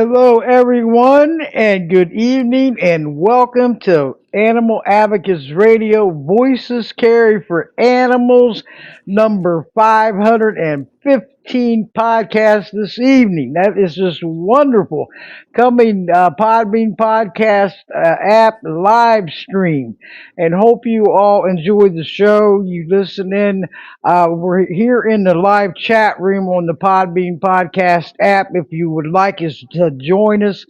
Hello, everyone, and good evening, and welcome to Animal Advocates Radio Voices Carry for Animals, number 515 podcast this evening. That is just wonderful. Coming Podbean podcast app live stream, and hope you all enjoyed the show. You listen in. We're here in the live chat room on the Podbean podcast app. If you would like us to join us,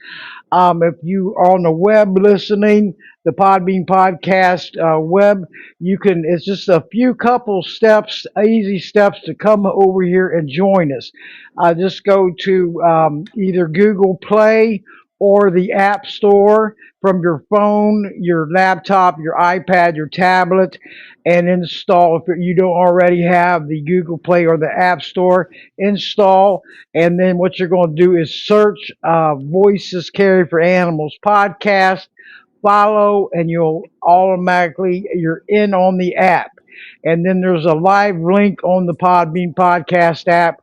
if you are on the web listening, the Podbean podcast web, you can. It's just a few couple steps, easy steps to come over here and join us. Just go to either Google Play or the App Store from your phone, your laptop, your iPad, your tablet, and install. If you don't already have the Google Play or the App Store, install. And then what you're going to do is search Voices Carry for Animals podcast, follow, and you're in on the app. And then there's a live link on the Podbean podcast app.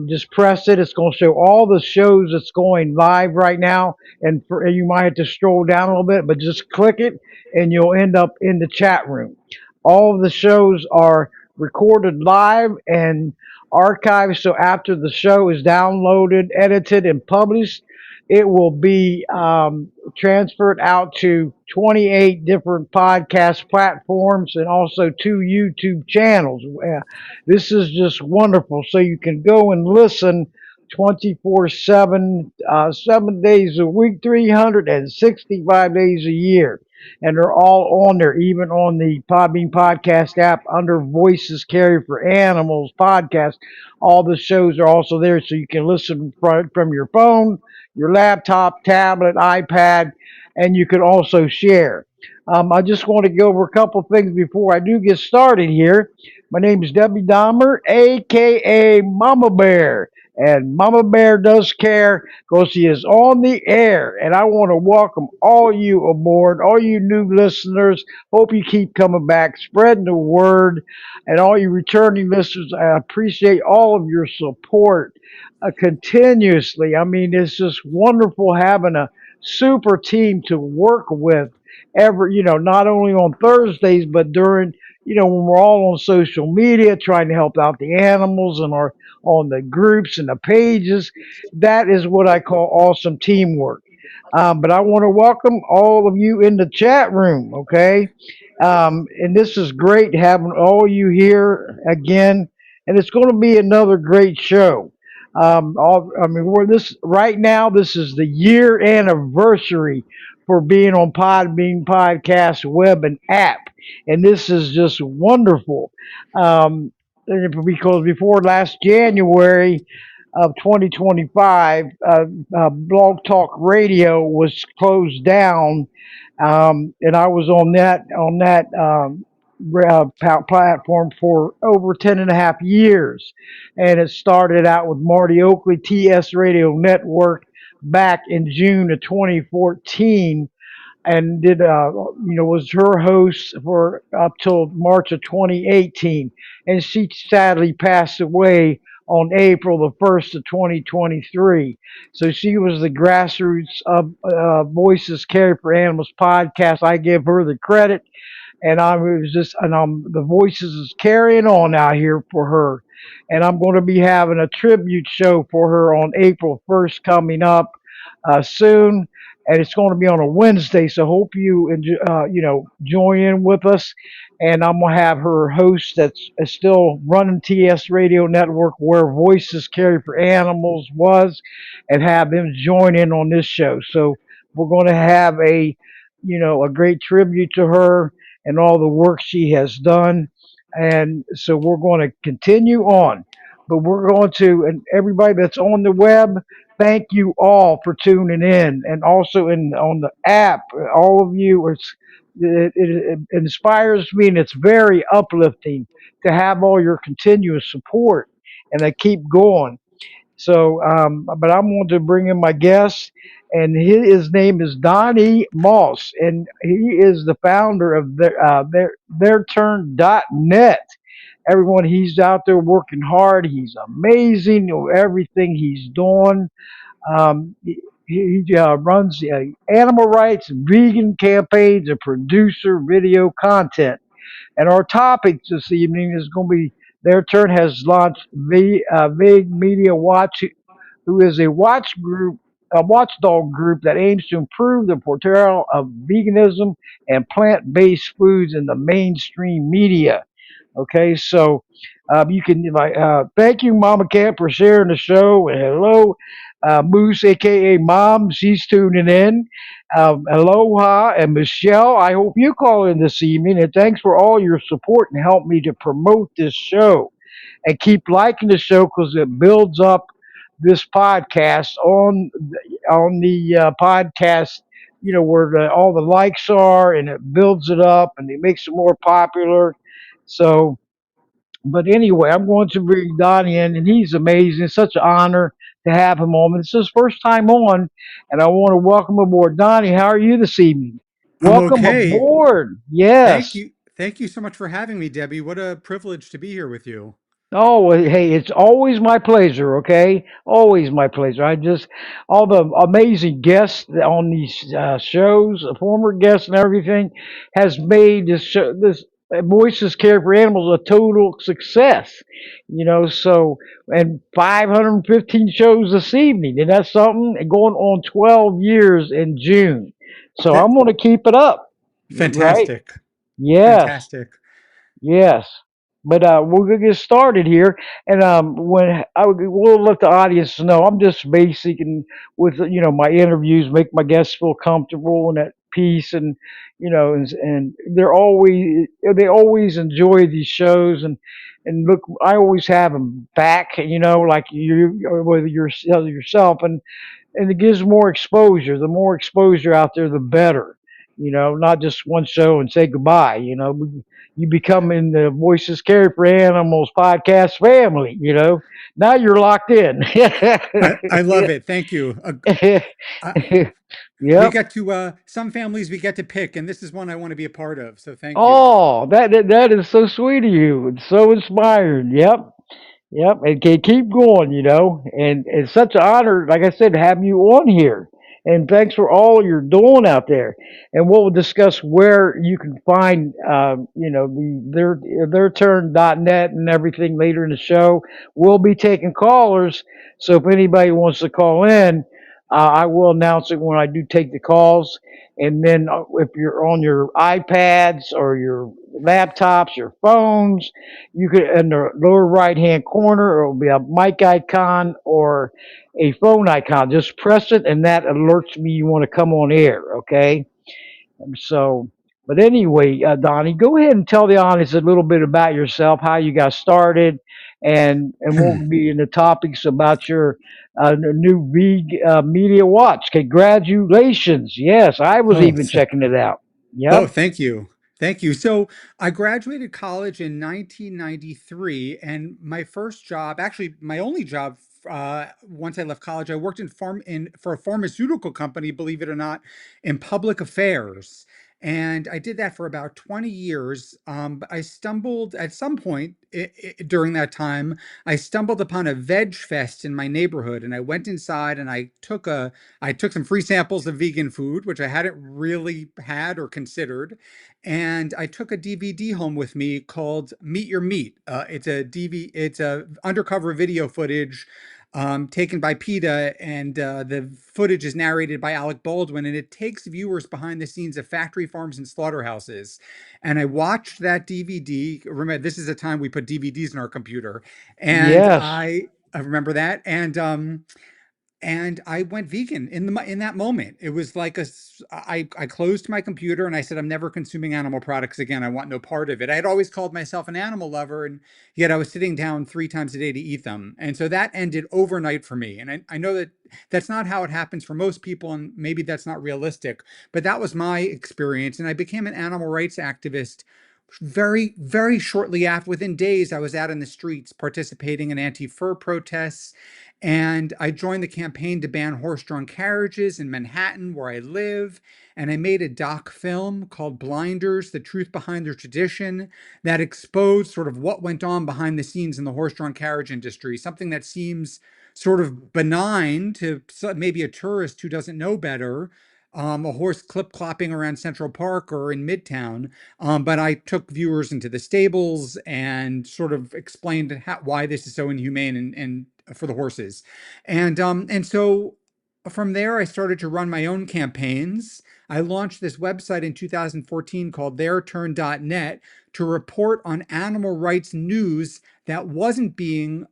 Just press it. It's going to show all the shows that's going live right now. And you might have to scroll down a little bit, but just click it and you'll end up in the chat room. All of the shows are recorded live and archived. So after the show is downloaded, edited, and published, it will be transferred out to 28 different podcast platforms and also 2 YouTube channels. This is just wonderful. So you can go and listen 24/7, 7 days a week, 365 days a year. And they're all on there, even on the Podbean podcast app under Voices Carry for Animals podcast. All the shows are also there, so you can listen from your phone, your laptop, tablet, iPad, and you can also share. I just want to go over a couple things before I do get started here. My name is Debbie Dahmer, aka Mama Bear. And Mama Bear does care because she is on the air. And I want to welcome all you aboard, all you new listeners. Hope you keep coming back, spreading the word. And all you returning listeners, I appreciate all of your support continuously. I mean, it's just wonderful having a super team to work with not only on Thursdays, but during, when we're all on social media trying to help out the animals and our on the groups and the pages. That is what I call awesome teamwork. But I want to welcome all of you in the chat room, okay? And this is great having all you here again. And it's going to be another great show. We're this right now. This is the year anniversary for being on Podbean Podcast web and app, and this is just wonderful. Because before last January of 2025, Blog Talk Radio was closed down, and I was on that platform for over 10 and a half years. And it started out with Marty Oakley, TS Radio Network, back in June of 2014, and was her host for up till March of 2018. And she sadly passed away on April the 1st of 2023. So she was the grassroots of Voices Carry for Animals podcast. I give her the credit, and the Voices is carrying on out here for her. And I'm going to be having a tribute show for her on April 1st coming up soon, and it's going to be on a Wednesday. So hope you join in with us. And I'm gonna have her host that's still running TS Radio Network, where Voices Carry for Animals was, and have them join in on this show. So we're going to have a great tribute to her and all the work she has done. And so we're going to continue on. But we're going to, and everybody that's on the web, thank you all for tuning in. And also on the app, all of you, it inspires me, and it's very uplifting to have all your continuous support, and I keep going. So, but I'm going to bring in my guest, and his name is Donny Moss, and he is the founder of TheirTurn.net. Everyone, he's out there working hard. He's amazing with everything he's doing. Um, he runs animal rights and vegan campaigns and producer video content. And our topic this evening is going to be Their Turn Has Launched VegMediaWatch, who is a watchdog group that aims to improve the portrayal of veganism and plant-based foods in the mainstream media. Okay, so you can thank you, Mama Camp, for sharing the show. And hello, Moose, aka Mom, she's tuning in. Aloha and Michelle, I hope you call in this evening. And thanks for all your support and help me to promote this show. And keep liking the show because it builds up this podcast on the podcast. You know where all the likes are, and it builds it up, and it makes it more popular. So but anyway, I'm going to bring Donnie in, and he's amazing. It's such an honor to have him on. It's his first time on, and I want to welcome aboard. Donnie, how are you this evening? I'm Welcome okay. aboard. Thank Yes. you. Thank you so much for having me, Debbie. What a privilege to be here with you. Oh, well, hey, it's always my pleasure, okay? Always my pleasure. All the amazing guests on these shows, former guests and everything, has made this Voices Care for Animals a total success. And 515 shows this evening, and that's something, and going on 12 years in June. So Fa- I'm going to keep it up, right? Fantastic. Yes. Fantastic. Yes, but we're gonna get started here, and we'll let the audience know I'm just basic and with my interviews, make my guests feel comfortable and at peace, and and they always enjoy these shows, and look, I always have them back, like you whether you're yourself, and it gives more exposure. The more exposure out there, the better. Not just one show and say goodbye. You become in the Voices Carry for Animals podcast family. Now you're locked in. I love it. Thank you. Uh, we Yep. get to some families we get to pick, and this is one I want to be a part of. So thank you. Oh, that is so sweet of you. It's so inspiring. Yep. Yep, and can keep going, and it's such an honor, like I said, to have you on here. And thanks for all you're doing out there. And we'll discuss where you can find, their turn.net and everything later in the show. We'll be taking callers, so if anybody wants to call in, I will announce it when I do take the calls. And then if you're on your iPads or your laptops, your phones, you could in the lower right hand corner, it will be a mic icon or a phone icon. Just press it, and that alerts me you want to come on air. Okay. And so, but anyway, Donnie, go ahead and tell the audience a little bit about yourself, how you got started, and we'll be in the topics about your new Media Watch. Congratulations! Yes, I was Oh, even checking it out. Oh, Yep. thank you. Thank you. So I graduated college in 1993, and my first job, actually my only job, once I left college, I worked for a pharmaceutical company, believe it or not, in public affairs. And I did that for about 20 years. But I stumbled at some point during that time, I stumbled upon a veg fest in my neighborhood, and I went inside and I took some free samples of vegan food, which I hadn't really had or considered, and I took a DVD home with me called Meet Your Meat. It's a undercover video footage taken by PETA, and the footage is narrated by Alec Baldwin, and it takes viewers behind the scenes of factory farms and slaughterhouses. And I watched that DVD. Remember, this is a time we put DVDs in our computer, and Yes. I remember that, and I went vegan in that moment. It was like I closed my computer and I said, I'm never consuming animal products again. I want no part of it. I had always called myself an animal lover, and yet I was sitting down 3 times a day to eat them. And so that ended overnight for me. And I know that that's not how it happens for most people, and maybe that's not realistic, but that was my experience. And I became an animal rights activist very, very shortly after. Within days, I was out in the streets participating in anti-fur protests, And I joined the campaign to ban horse-drawn carriages in Manhattan, where I live. And I made a doc film called Blinders, The Truth Behind the Tradition, that exposed sort of what went on behind the scenes in the horse-drawn carriage industry, something that seems sort of benign to maybe a tourist who doesn't know better, a horse clip-clopping around Central Park or in Midtown. But I took viewers into the stables and sort of explained why this is so inhumane and for the horses. And so from there, I started to run my own campaigns. I launched this website in 2014 called TheirTurn.net to report on animal rights news that wasn't being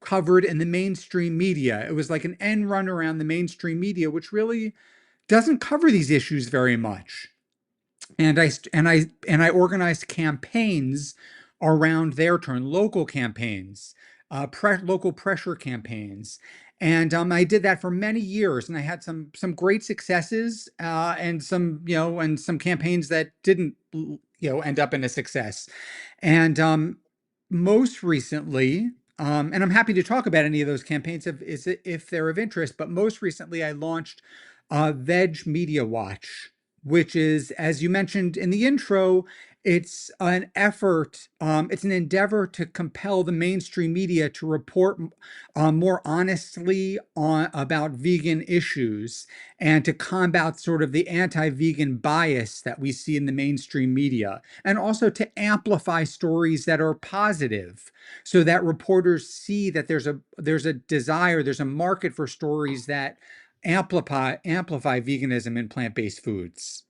covered in the mainstream media. It was like an end run around the mainstream media, which really doesn't cover these issues very much. And I organized campaigns around their turn, local campaigns, local pressure campaigns, and I did that for many years, and I had some great successes, and some campaigns that didn't end up in a success. And most recently, and I'm happy to talk about any of those campaigns if they're of interest, but most recently I launched VegMediaWatch, which is, as you mentioned in the intro, it's an effort, it's an endeavor to compel the mainstream media to report more honestly about vegan issues and to combat sort of the anti-vegan bias that we see in the mainstream media, and also to amplify stories that are positive so that reporters see that there's a desire, there's a market for stories that amplify veganism and plant-based foods.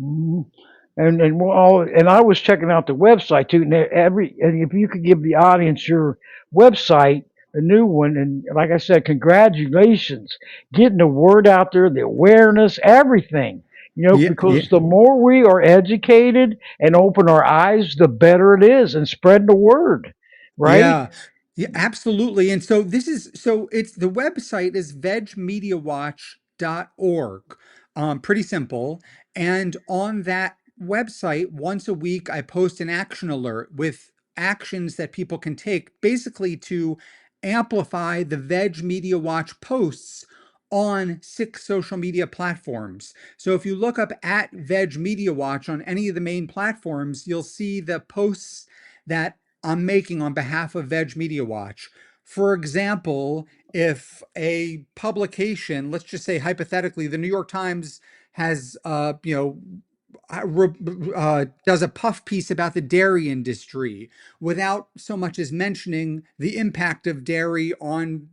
Mhm. And I was checking out the website too. And if you could give the audience your website, the new one, and like I said, congratulations, getting the word out there, the awareness, everything. Yeah, yeah. Because the more we are educated and open our eyes, the better it is, and spread the word, right? Yeah, yeah, absolutely. And so it's the website is vegmediawatch.org. Pretty simple. And on that website, once a week, I post an action alert with actions that people can take basically to amplify the Veg Media Watch posts on 6 social media platforms. So if you look up at Veg Media Watch on any of the main platforms, you'll see the posts that I'm making on behalf of Veg Media Watch. For example, if a publication, let's just say hypothetically, the New York Times has, does a puff piece about the dairy industry without so much as mentioning the impact of dairy on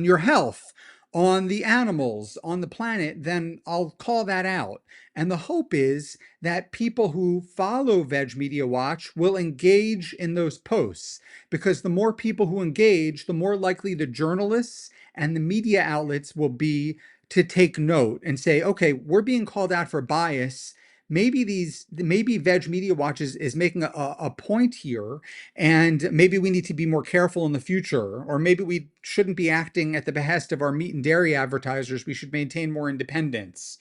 your health, on the animals, on the planet, then I'll call that out. And the hope is that people who follow Veg Media Watch will engage in those posts, because the more people who engage, the more likely the journalists and the media outlets will be to take note and say, okay, we're being called out for bias. Maybe Veg Media Watch is making a point here, and maybe we need to be more careful in the future, or maybe we shouldn't be acting at the behest of our meat and dairy advertisers. We should maintain more independence.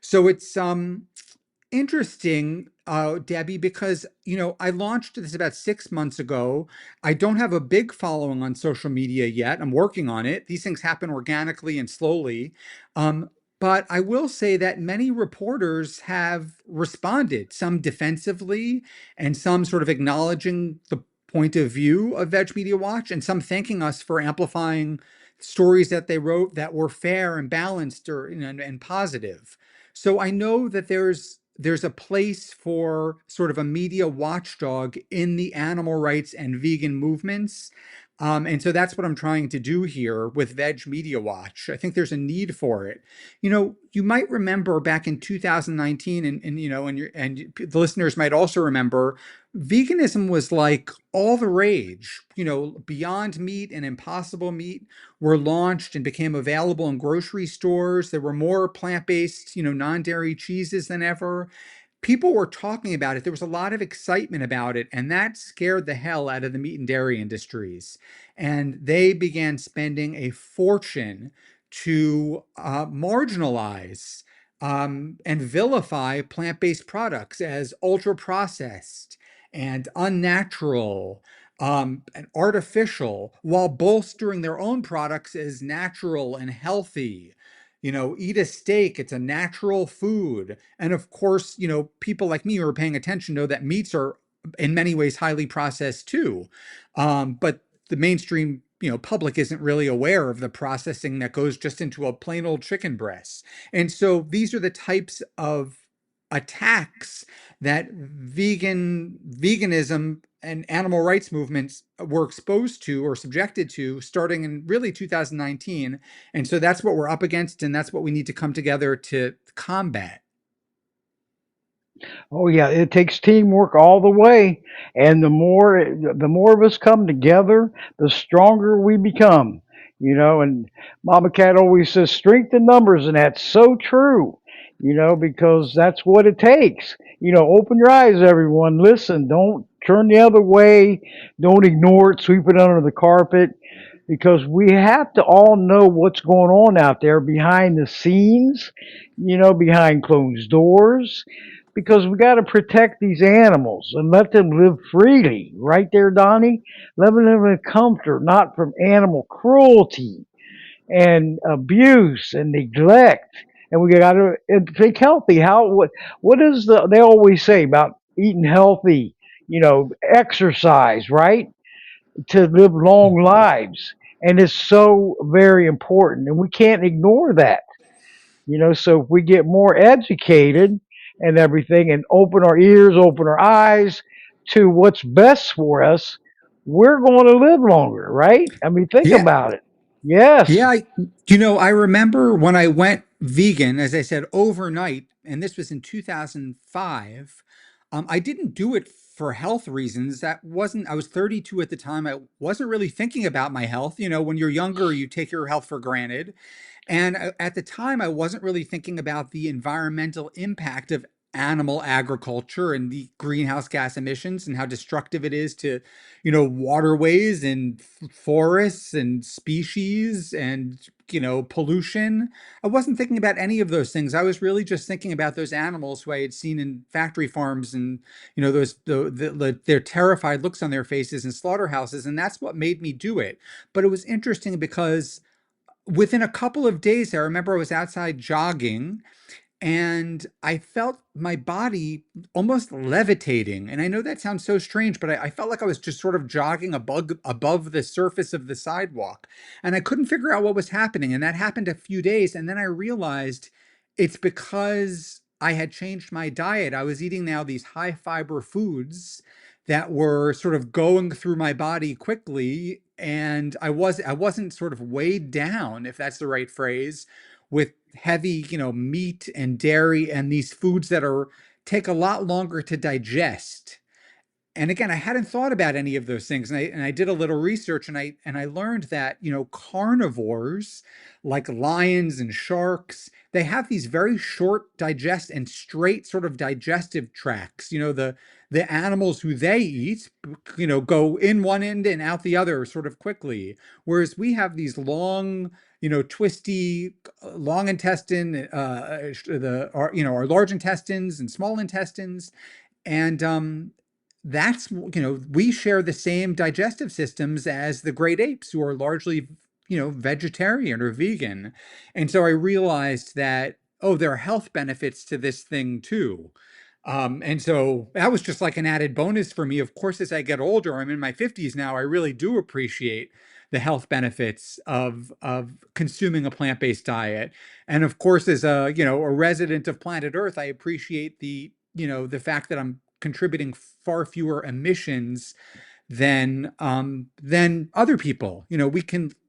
So it's interesting, Debbie, because I launched this about 6 months ago. I don't have a big following on social media yet. I'm working on it. These things happen organically and slowly. But I will say that many reporters have responded, some defensively and some sort of acknowledging the point of view of Veg Media Watch, and some thanking us for amplifying stories that they wrote that were fair and balanced and positive. So I know that there's a place for sort of a media watchdog in the animal rights and vegan movements. And so that's what I'm trying to do here with Veg Media Watch. I think there's a need for it. You might remember back in 2019, the listeners might also remember, veganism was like all the rage. Beyond Meat and Impossible Meat were launched and became available in grocery stores. There were more plant-based, non-dairy cheeses than ever. People were talking about it. There was a lot of excitement about it, and that scared the hell out of the meat and dairy industries. And they began spending a fortune to marginalize and vilify plant-based products as ultra-processed and unnatural. and artificial while bolstering their own products as natural and healthy. Eat a steak, it's a natural food. And of course, people like me who are paying attention know that meats are in many ways highly processed too. But the mainstream public isn't really aware of the processing that goes just into a plain old chicken breast. And so these are the types of attacks that veganism and animal rights movements were exposed to or subjected to starting in really 2019. And so that's what we're up against, and that's what we need to come together to combat. Oh yeah, it takes teamwork all the way, and the more of us come together, the stronger we become. And Mama Cat always says strength in numbers, and that's so true. Because that's what it takes. Open your eyes, everyone. Listen, don't turn the other way. Don't ignore it, sweep it under the carpet, because we have to all know what's going on out there behind the scenes, behind closed doors, because we got to protect these animals and let them live freely. Right there, Donnie? Let them live in comfort, not from animal cruelty and abuse and neglect. And we got to think healthy. What is they always say about eating healthy? Exercise, right? To live long lives. And it's so very important. And we can't ignore that. So if we get more educated and everything and open our ears, open our eyes to what's best for us, we're going to live longer, right? I mean, think Yeah. about it. Yes. Yeah, I remember when I went vegan, as I said, overnight, and this was in 2005. I didn't do it for health reasons. I was 32 at the time. I wasn't really thinking about my health. When you're younger, you take your health for granted. And at the time, I wasn't really thinking about the environmental impact of animal agriculture and the greenhouse gas emissions and how destructive it is to, waterways and forests and species and, pollution. I wasn't thinking about any of those things. I was really just thinking about those animals who I had seen in factory farms and, their terrified looks on their faces in slaughterhouses. And that's what made me do it. But it was interesting because within a couple of days, I remember I was outside jogging and I felt my body almost levitating. And I know that sounds so strange, but I felt like I was just sort of jogging above the surface of the sidewalk. And I couldn't figure out what was happening. And that happened a few days. And then I realized it's because I had changed my diet. I was eating now these high fiber foods that were sort of going through my body quickly. And I wasn't sort of weighed down, if that's the right phrase, with heavy, meat and dairy and these foods that take a lot longer to digest. And again, I hadn't thought about any of those things. And I did a little research and I learned that, carnivores like lions and sharks, they have these very short digest and straight sort of digestive tracts. The animals who they eat, go in one end and out the other sort of quickly. Whereas we have these long, twisty, long intestine, our large intestines and small intestines. And that's, we share the same digestive systems as the great apes who are largely, vegetarian or vegan. And so I realized that, oh, there are health benefits to this thing too. And so that was just like an added bonus for me. Of course, as I get older, I'm in my 50s now, I really do appreciate the health benefits of consuming a plant-based diet. And of course, as a resident of planet Earth, I appreciate the fact that I'm contributing far fewer emissions than other people.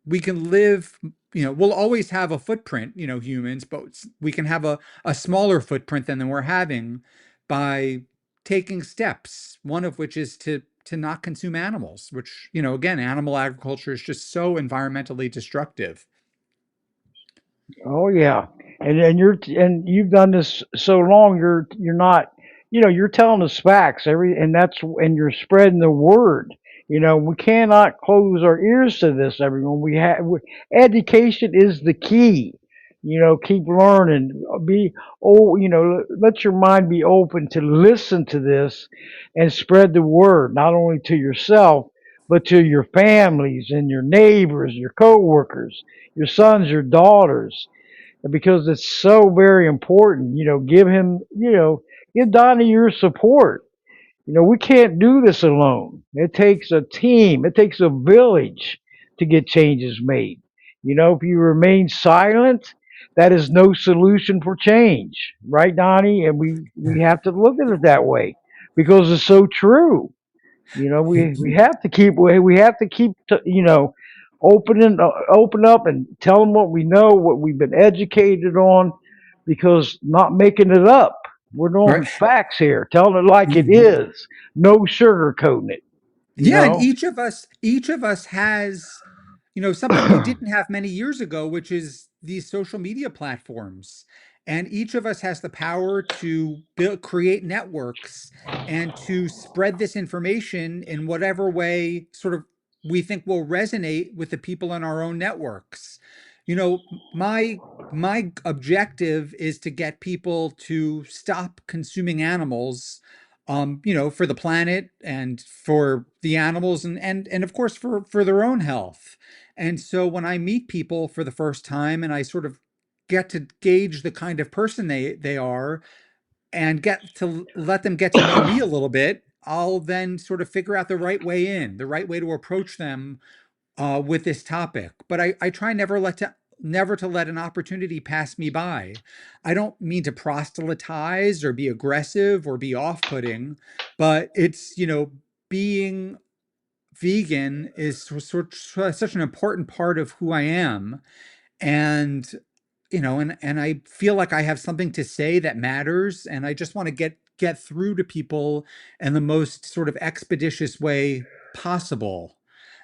We can live. We'll always have a footprint. Humans, but we can have a smaller footprint than we're having by taking steps. One of which is to not consume animals. Which again, animal agriculture is just so environmentally destructive. Oh yeah, and you've done this so long. You're not, you're telling us facts and you're spreading the word. We cannot close our ears to this. Everyone, education is the key. Keep learning. Let your mind be open to listen to this and spread the word not only to yourself but to your families and your neighbors, your coworkers, your sons, your daughters, because it's so very important. Give him, give Donnie your support. We can't do this alone. It takes a team, it takes a village to get changes made. If you remain silent, that is no solution for change, right, Donnie? And we have to look at it that way because it's so true. We have to keep open up and tell them what we know, what we've been educated on, because not making it up. We're Right. knowing facts here, telling it like it is, no sugarcoating it. You Yeah, and know. each of us has, something we didn't have many years ago, which is these social media platforms. And each of us has the power to create networks and to spread this information in whatever way sort of we think will resonate with the people in our own networks. My objective is to get people to stop consuming animals, for the planet and for the animals, and of course for their own health. And so when I meet people for the first time and I sort of get to gauge the kind of person they are and get to let them get to know me a little bit, I'll then sort of figure out the right way in, the right way to approach them with this topic. But I try never to let an opportunity pass me by. I don't mean to proselytize or be aggressive or be off-putting, but it's, being vegan is such an important part of who I am. And and I feel like I have something to say that matters, and I just want to get through to people in the most sort of expeditious way possible.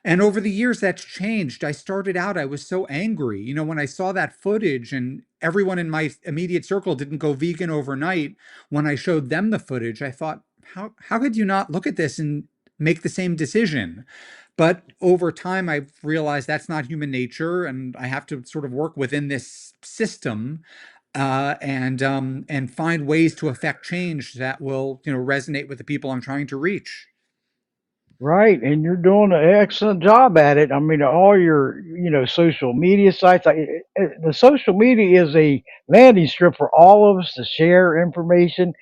And over the years that's changed. I started out, I was so angry, when I saw that footage, and everyone in my immediate circle didn't go vegan overnight. When I showed them the footage, I thought, how could you not look at this and make the same decision? But over time, I've realized that's not human nature, and I have to sort of work within this system, and find ways to affect change that will, resonate with the people I'm trying to reach. Right, and you're doing an excellent job at it. I mean, all your, social media sites. The social media is a landing strip for all of us to share information.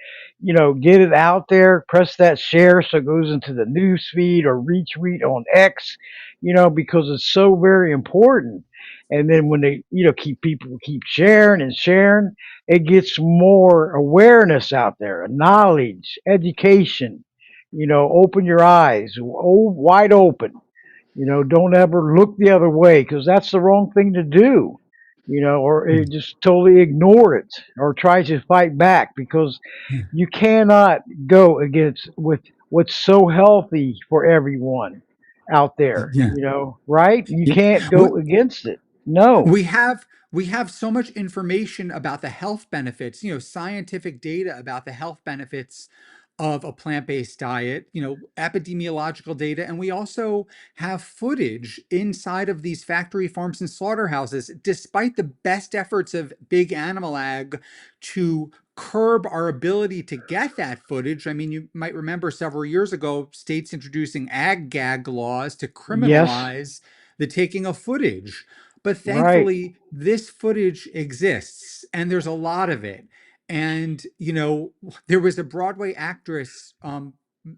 Get it out there. Press that share so it goes into the news feed or retweet on X. Because it's so very important. And then when they, people keep sharing and sharing, it gets more awareness out there, knowledge, education. Open your eyes, wide open. Don't ever look the other way because that's the wrong thing to do. Or just totally ignore it or try to fight back because you cannot go against with what's so healthy for everyone out there. Yeah. Right? You Yeah. can't We, go against it. No. we have so much information about the health benefits, scientific data about the health benefits of a plant-based diet, epidemiological data, and we also have footage inside of these factory farms and slaughterhouses, despite the best efforts of big animal ag to curb our ability to get that footage. I mean, you might remember several years ago, states introducing ag gag laws to Yes. criminalize the taking of footage. But Right. thankfully, this footage exists and there's a lot of it. And, there was a Broadway actress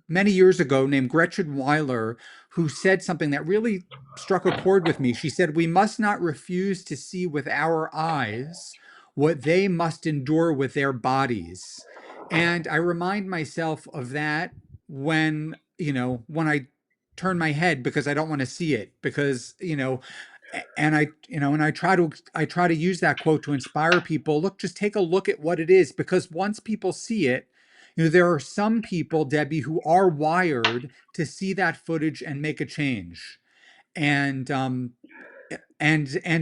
many years ago named Gretchen Weiler who said something that really struck a chord with me. She said, "We must not refuse to see with our eyes what they must endure with their bodies." And I remind myself of that when I turn my head because I don't want to see it, because, and I try to use that quote to inspire people. Look, just take a look at what it is, because once people see it, there are some people, Debbie, who are wired to see that footage and make a change. And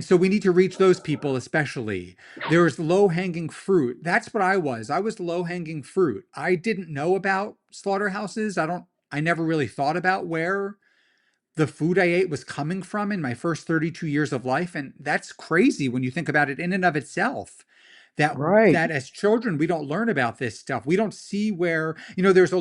so we need to reach those people especially. There's low hanging fruit. That's what I was. I was low hanging fruit. I didn't know about slaughterhouses. I never really thought about where the food I ate was coming from in my first 32 years of life. And that's crazy when you think about it in and of itself. Right. That as children we don't learn about this stuff. We don't see where, there's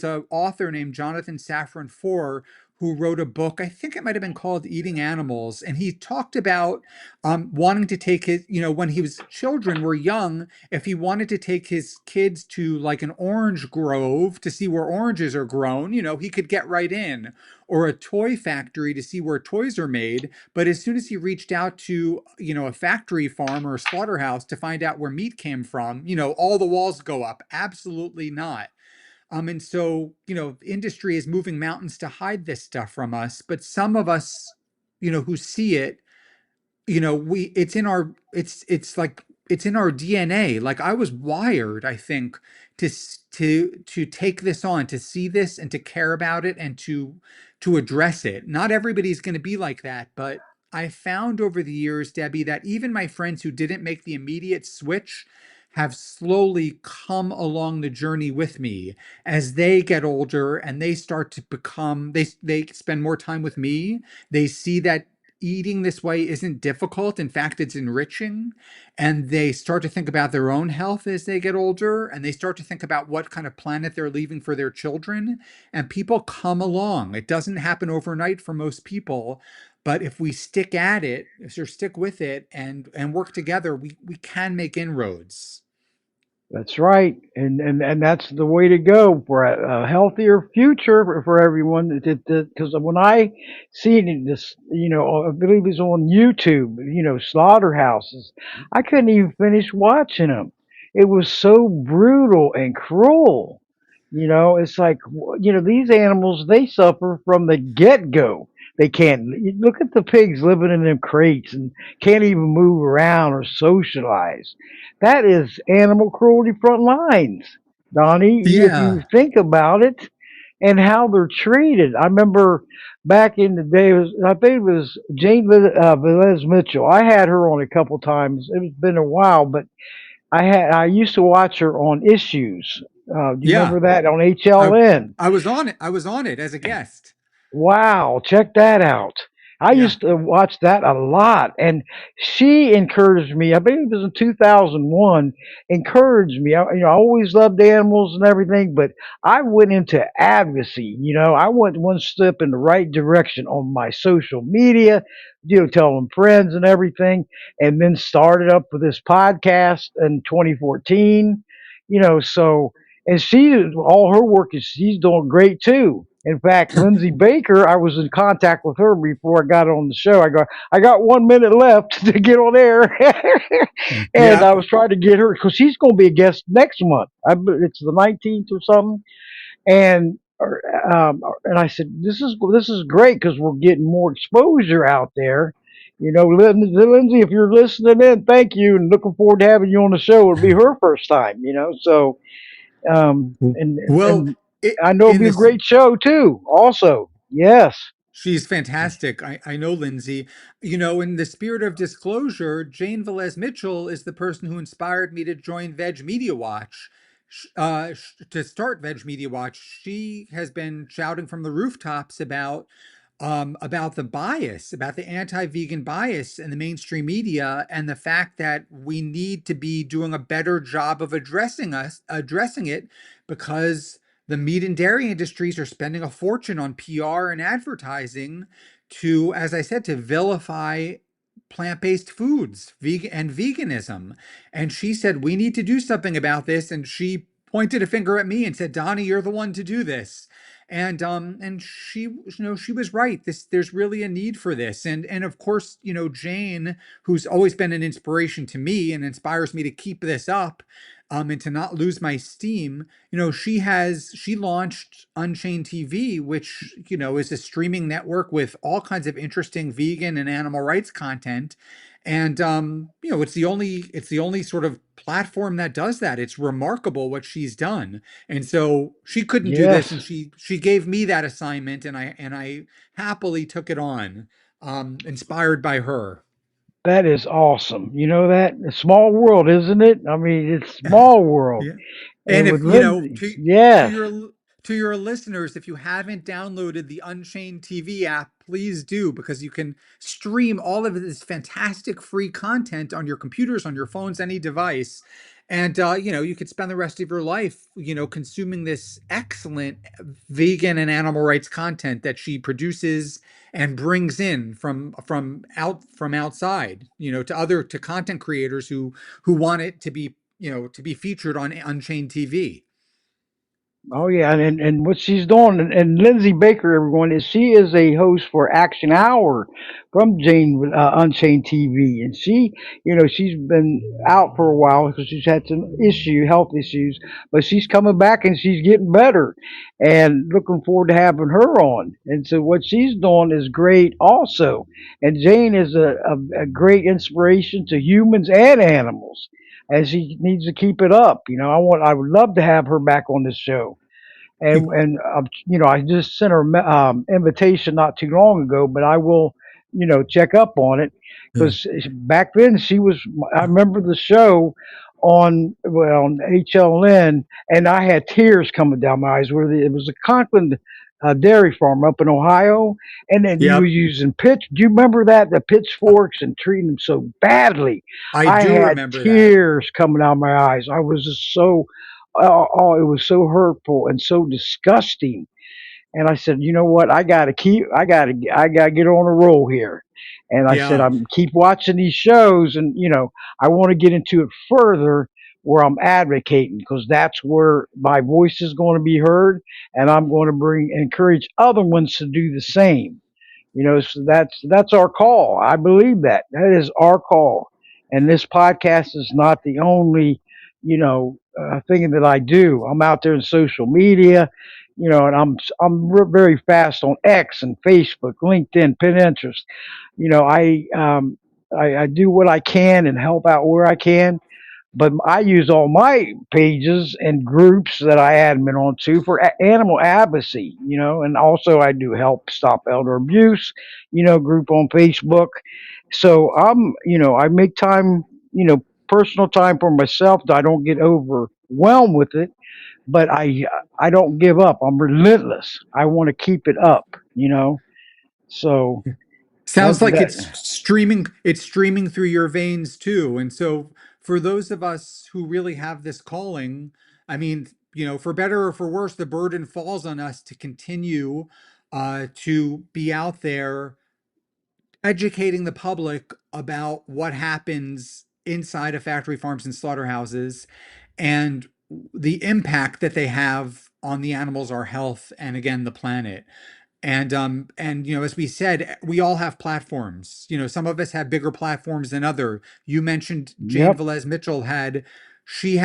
a author named Jonathan Safran Foer who wrote a book. I think it might have been called Eating Animals, and he talked about wanting to take his, when he was children were young, if he wanted to take his kids to like an orange grove to see where oranges are grown, he could get right in, or a toy factory to see where toys are made. But as soon as he reached out to, a factory farm or a slaughterhouse to find out where meat came from, all the walls go up. Absolutely not. And so, industry is moving mountains to hide this stuff from us. But some of us, who see it, we it's like it's in our DNA. Like I was wired, I think, to take this on, to see this and to care about it and to address it. Not everybody's going to be like that, but I found over the years, Debbie, that even my friends who didn't make the immediate switch have slowly come along the journey with me as they get older and they start to become they spend more time with me. They see that eating this way isn't difficult. In fact, it's enriching. And they start to think about their own health as they get older, and they start to think about what kind of planet they're leaving for their children. And people come along. It doesn't happen overnight for most people. But if we stick at it, if we stick with it and work together, we can make inroads. That's right, and that's the way to go for a healthier future for everyone. Because when I seen this, I believe it's on YouTube, slaughterhouses, I couldn't even finish watching them. It was so brutal and cruel. It's like these animals, they suffer from the get go. They can't look at the pigs living in them crates and can't even move around or socialize. That is animal cruelty front lines, Donnie, if you Yeah. think about it and how they're treated. I remember back in the day, I think it was Jane Velez Mitchell. I had her on a couple times. It's been a while, but I used to watch her on Issues. Do you Yeah. remember that on I HLN? I was on it. I was on it as a guest. Wow, check that out. I Yeah. used to watch that a lot, and she encouraged me. I believe it was in 2001. Encouraged me. I always loved animals and everything, but I went into advocacy. I went one step in the right direction on my social media, telling friends and everything, and then started up with this podcast in 2014. So and all her work is she's doing great too. In fact, Lindsay Baker, I was in contact with her before I got on the show. I got 1 minute left to get on air, and Yeah. I was trying to get her because she's going to be a guest next month. It's the 19th or something, and I said this is great because we're getting more exposure out there. Lindsay, if you're listening in, thank you, and looking forward to having you on the show. It'll be her first time, so Well, and I know it'll in be a this great show too. Also, yes, She's fantastic. I know Lindsay. In the spirit of disclosure, Jane Velez Mitchell is the person who inspired me to join Veg Media Watch. To start Veg Media Watch, she has been shouting from the rooftops about the bias, about the anti-vegan bias in the mainstream media, and the fact that we need to be doing a better job of addressing it, because the meat and dairy industries are spending a fortune on PR and advertising to, as I said, to vilify plant-based foods, veganism. And she said, we need to do something about this. And she pointed a finger at me and said, Donnie, you're the one to do this. And she was right. There's really a need for this. And of course, Jane, who's always been an inspiration to me and inspires me to keep this up, and to not lose my steam. She launched Unchained TV, which is a streaming network with all kinds of interesting vegan and animal rights content. And it's the only sort of platform that does that. It's remarkable what she's done. And so she couldn't do this, and yes, she gave me that assignment, and I happily took it on, inspired by her. that is awesome. You know that a small world, isn't it? I mean, it's small world. Yeah. And And if with Lindsay, to yes, your listeners, if you haven't downloaded the Unchained TV app, please do, because you can stream all of this fantastic free content on your computers, on your phones, any device. And you could spend the rest of your life, consuming this excellent vegan and animal rights content that she produces and brings in from outside, to content creators who want it to be, to be featured on Unchained TV. Oh yeah, and what she's doing, and Lindsay Baker, everyone, is she is a host for Action Hour from Jane Unchained TV, and she's been out for a while because she's had some health issues, but she's coming back and she's getting better, and looking forward to having her on. And so what she's doing is great also, and Jane is a great inspiration to humans and animals. And she needs to keep it up. I would love to have her back on this show. And I just sent her invitation not too long ago, but I will check up on it Yeah. because back then she was. I remember the show on HLN, and I had tears coming down my eyes. It was a Conklin dairy farm up in Ohio, and then you were Yep, using Do you remember that, the pitchforks, and treating them so badly? I I do had remember that. tears coming out of my eyes. I was just so it was so hurtful and so disgusting. And I said, you know what? I gotta get on a roll here. And I said, Yeah. I'm keep watching these shows, and I want to get into it further where I'm advocating because that's where my voice is going to be heard, and I'm going to encourage other ones to do the same. So that's our call. I believe that is our call, and this podcast is not the only thing that I do. I'm out there in social media, and I'm very fast on X and Facebook, LinkedIn, Pinterest. I do what I can and help out where I can, but I use all my pages and groups that I admin onto for animal advocacy, and also I do help stop elder abuse, group on Facebook. So I make time, personal time for myself. I don't get overwhelmed with it, but I don't give up. I'm relentless. I want to keep it up. So Sounds like that it's streaming through your veins too. And so for those of us who really have this calling, I mean, for better or for worse, the burden falls on us to continue to be out there educating the public about what happens inside of factory farms and slaughterhouses and the impact that they have on the animals, our health, and again, the planet. And as we said, we all have platforms. Some of us have bigger platforms than other. You mentioned Jane yep, Velez Mitchell she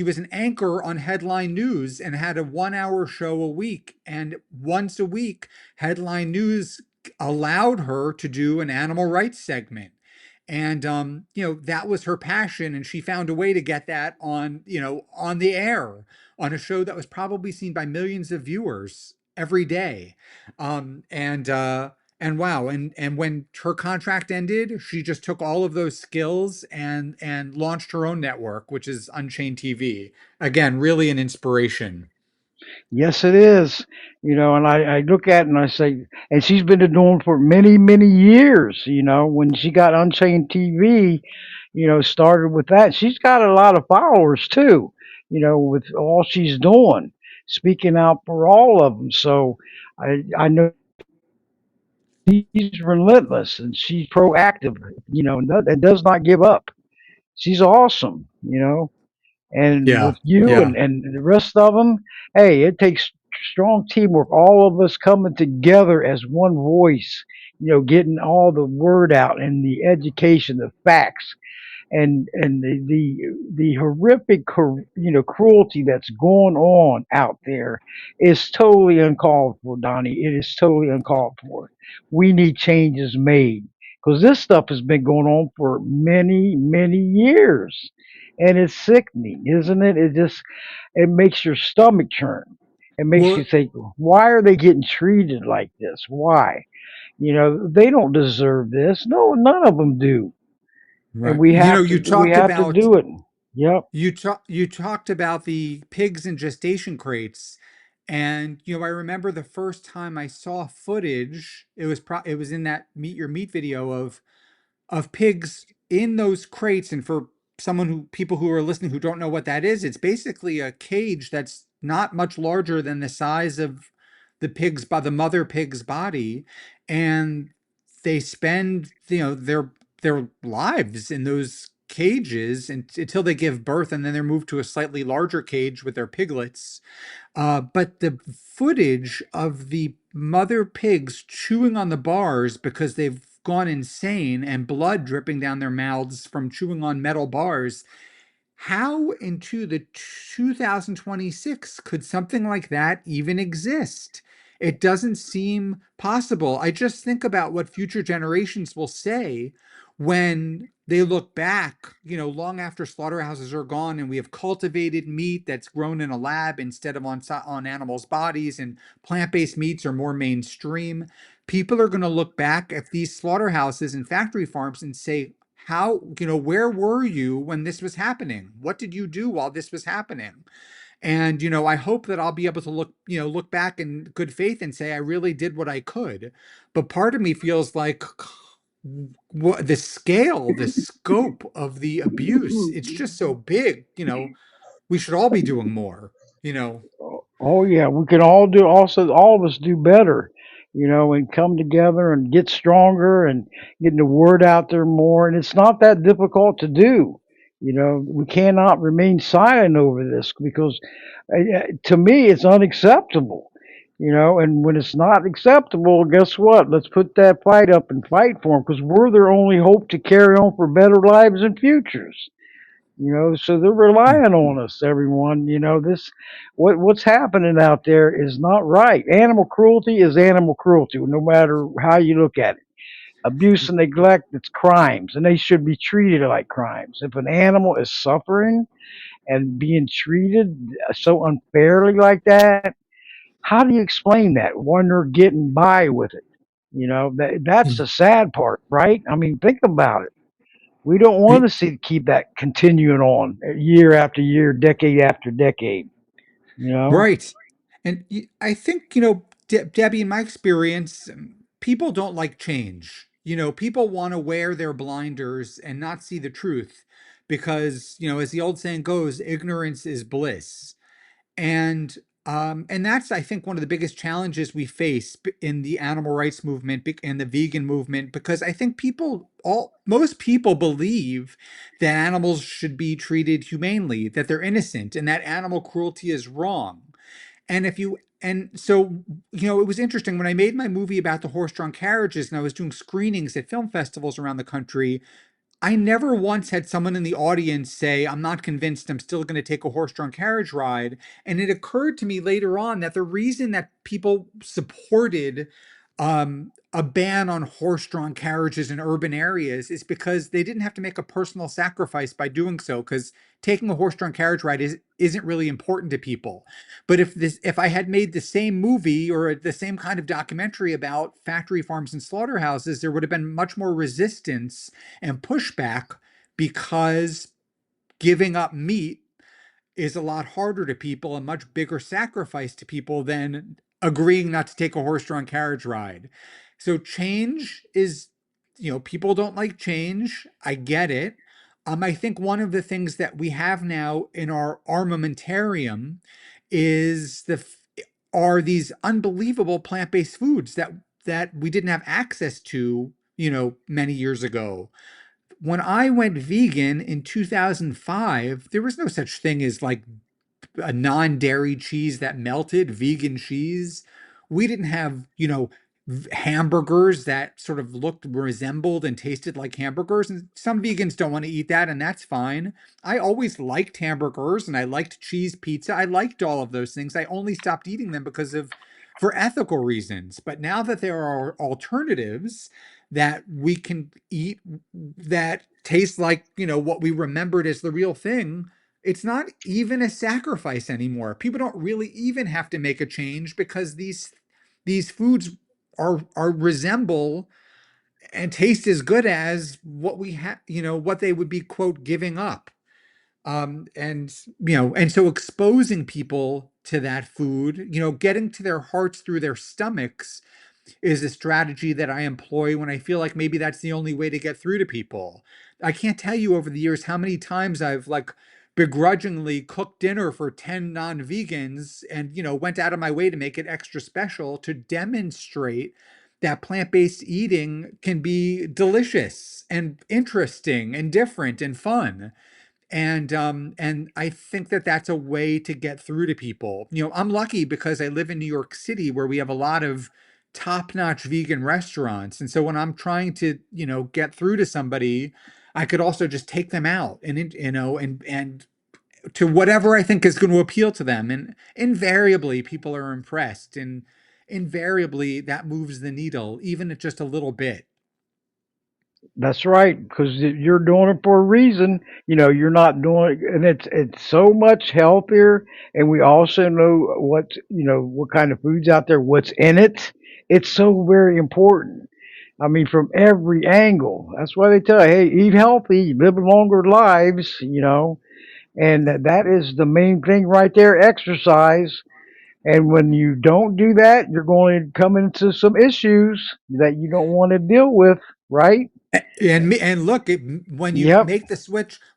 was an anchor on Headline News and had a 1 hour show a week. And once a week, Headline News allowed her to do an animal rights segment. And that was her passion, and she found a way to get that on the air on a show that was probably seen by millions of viewers every day. And wow, and when her contract ended, she just took all of those skills and launched her own network, which is Unchained TV. Again, really an inspiration. yes, it is. And I look at it and I say, and she's been doing it for many, many years. When she got Unchained TV, started with that. She's got a lot of followers too. With all she's doing, speaking out for all of them. So I know she's relentless and she's proactive. And does not give up. She's awesome. And Yeah, with you yeah. and the rest of them, hey, it takes strong teamwork. All of us coming together as one voice, getting all the word out and the education, the facts, and the horrific cruelty that's going on out there is totally uncalled for, Donnie. It is totally uncalled for. We need changes made because this stuff has been going on for many years, and it's sickening, isn't it? It makes your stomach churn. It makes you Well, think, why are they getting treated like this? Why? They don't deserve this. No, none of them do, and right. You we talked have to about do it. Yep. you talked about the pigs in gestation crates, and I remember the first time I saw footage. It was in that Meet Your Meat video of pigs in those crates, and for people who are listening who don't know what that is, it's basically a cage that's not much larger than the size of the mother pig's body, and they spend, their lives in those cages until they give birth, and then they're moved to a slightly larger cage with their piglets. But the footage of the mother pigs chewing on the bars because they've gone insane and blood dripping down their mouths from chewing on metal bars, how into the 2026 could something like that even exist? It doesn't seem possible. I just think about what future generations will say when they look back, long after slaughterhouses are gone and we have cultivated meat that's grown in a lab instead of on animals' bodies, and plant-based meats are more mainstream. People are going to look back at these slaughterhouses and factory farms and say, where were you when this was happening? What did you do while this was happening? And, I hope that I'll be able to look back in good faith and say, I really did what I could. But part of me feels like what the scope of the abuse, it's just so big, we should all be doing more, you know. Oh yeah, we can all do. Also, all of us do better, and come together and get stronger and getting the word out there more. And it's not that difficult to do. We cannot remain silent over this because, to me, it's unacceptable. And when it's not acceptable, guess what? Let's put that fight up and fight for them because we're their only hope to carry on for better lives and futures. So they're relying on us, everyone. This what's happening out there is not right. Animal cruelty is animal cruelty, no matter how you look at it. Abuse and neglect, it's crimes, and they should be treated like crimes. If an animal is suffering and being treated so unfairly like that, how do you explain that when they're getting by with it? That's the sad part, right? I mean, think about it. We don't want to see keep that continuing on year after year, decade after decade. You know, Right. And I think, Debbie, in my experience, people don't like change. People want to wear their blinders and not see the truth because, as the old saying goes, ignorance is bliss. And that's, I think, one of the biggest challenges we face in the animal rights movement and the vegan movement, because I think most people believe that animals should be treated humanely, that they're innocent, and that animal cruelty is wrong. And so, it was interesting when I made my movie about the horse-drawn carriages and I was doing screenings at film festivals around the country. I never once had someone in the audience say, I'm not convinced, I'm still going to take a horse-drawn carriage ride. And it occurred to me later on that the reason that people supported a ban on horse-drawn carriages in urban areas is because they didn't have to make a personal sacrifice by doing so, because taking a horse-drawn carriage ride isn't really important to people. But if I had made the same movie or the same kind of documentary about factory farms and slaughterhouses, there would have been much more resistance and pushback, because giving up meat is a lot harder to people, a much bigger sacrifice to people than agreeing not to take a horse-drawn carriage ride. So change is, people don't like change. I get it. I think one of the things that we have now in our armamentarium is are these unbelievable plant-based foods that we didn't have access to, many years ago. When I went vegan in 2005, there was no such thing as like a non-dairy cheese that melted, vegan cheese. We didn't have, hamburgers that sort of resembled and tasted like hamburgers. And some vegans don't want to eat that, and that's fine. I always liked hamburgers and I liked cheese pizza. I liked all of those things. I only stopped eating them for ethical reasons. But now that there are alternatives that we can eat that taste like, what we remembered as the real thing, it's not even a sacrifice anymore. People don't really even have to make a change because these foods resemble and taste as good as what we have, what they would be, quote, giving up. And so exposing people to that food, getting to their hearts through their stomachs, is a strategy that I employ when I feel like maybe that's the only way to get through to people. I can't tell you over the years how many times I've like begrudgingly cooked dinner for 10 non-vegans and, went out of my way to make it extra special to demonstrate that plant-based eating can be delicious and interesting and different and fun. And I think that that's a way to get through to people. I'm lucky because I live in New York City where we have a lot of top-notch vegan restaurants. And so when I'm trying to, get through to somebody, I could also just take them out and to whatever I think is going to appeal to them. And invariably people are impressed, and invariably that moves the needle, even at just a little bit. That's right, because you're doing it for a reason. You're not doing it, and it's so much healthier. And we also know what kind of foods out there, what's in it. It's so very important. I mean, from every angle. That's why they tell you, hey, eat healthy, live longer lives. And that is the main thing right there. Exercise. And when you don't do that, you're going to come into some issues that you don't want to deal with, right? And look, Yep.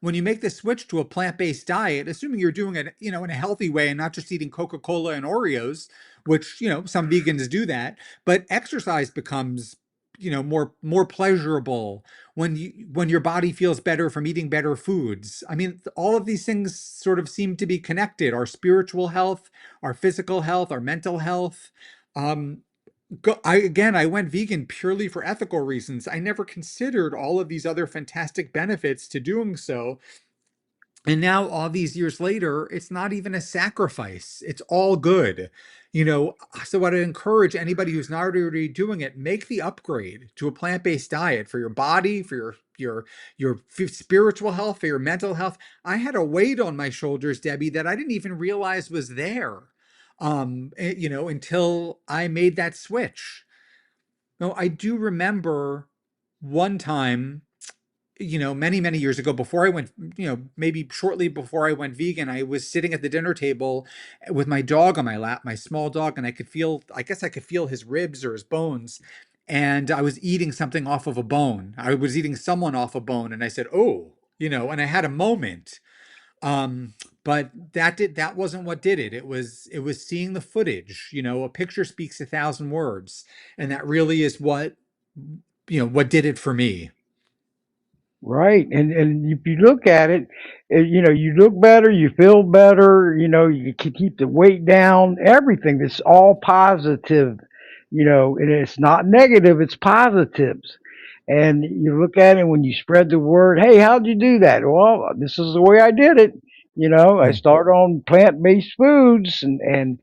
when you make the switch to a plant-based diet, assuming you're doing it, in a healthy way and not just eating Coca-Cola and Oreos, which, some vegans do that, but exercise becomes, more pleasurable when your body feels better from eating better foods. I mean, all of these things sort of seem to be connected: our spiritual health, our physical health, our mental health. Um, I went vegan purely for ethical reasons. I never considered all of these other fantastic benefits to doing so. And now, all these years later, it's not even a sacrifice. It's all good. So I'd encourage anybody who's not already doing it, make the upgrade to a plant-based diet for your body, for your spiritual health, for your mental health. I had a weight on my shoulders, Debbie, that I didn't even realize was there. Until I made that switch. No, I do remember one time, many, many years ago, before I went, maybe shortly before I went vegan, I was sitting at the dinner table with my dog on my lap, my small dog, and I guess I could feel his ribs or his bones. And I was eating something off of a bone. I was eating someone off a bone. And I said, oh, and I had a moment. Um, but that wasn't what did it. It was seeing the footage. A picture speaks 1,000 words, and that really is what did it for me. Right. And if you look at it, you look better, you feel better, you can keep the weight down, everything. It's all positive, and it's not negative, it's positives. And you look at it when you spread the word, hey, how'd you do that? Well, this is the way I did it. I Yeah. started on plant-based foods and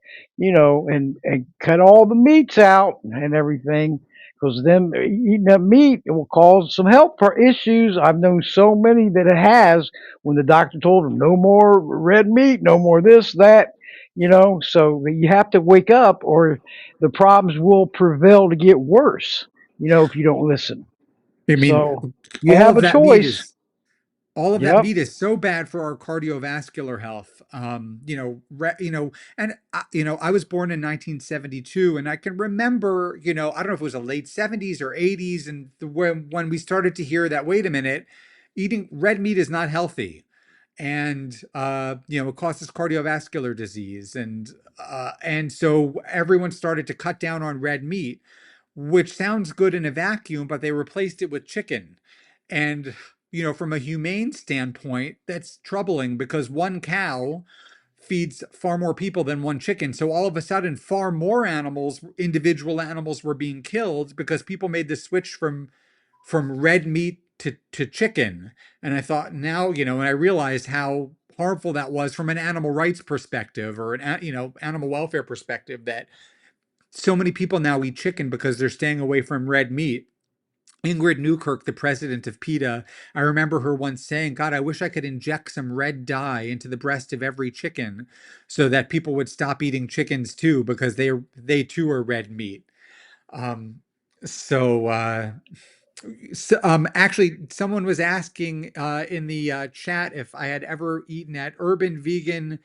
cut all the meats out and everything, because them eating that meat, it will cause some health issues. I've known so many that it has, when the doctor told them no more red meat, no more this, that, so you have to wake up, or the problems will prevail to get worse, if you don't listen. I mean, So you all have of a that meat choice. is all of that Yep. meat is so bad for our cardiovascular health. And I was born in 1972, and I can remember, I don't know if it was the late 70s or 80s, and when we started to hear that, wait a minute, eating red meat is not healthy, and it causes cardiovascular disease, and so everyone started to cut down on red meat, which sounds good in a vacuum, but they replaced it with chicken. And, from a humane standpoint, that's troubling because one cow feeds far more people than one chicken. So all of a sudden, far more individual animals were being killed because people made the switch from red meat to chicken. And I thought, now, and I realized how harmful that was from an animal rights perspective, or animal welfare perspective, that so many people now eat chicken because they're staying away from red meat. Ingrid Newkirk, the president of PETA, I remember her once saying, God, I wish I could inject some red dye into the breast of every chicken so that people would stop eating chickens too, because they too are red meat. Um, so, actually, someone was asking in the chat if I had ever eaten at Urban Vegan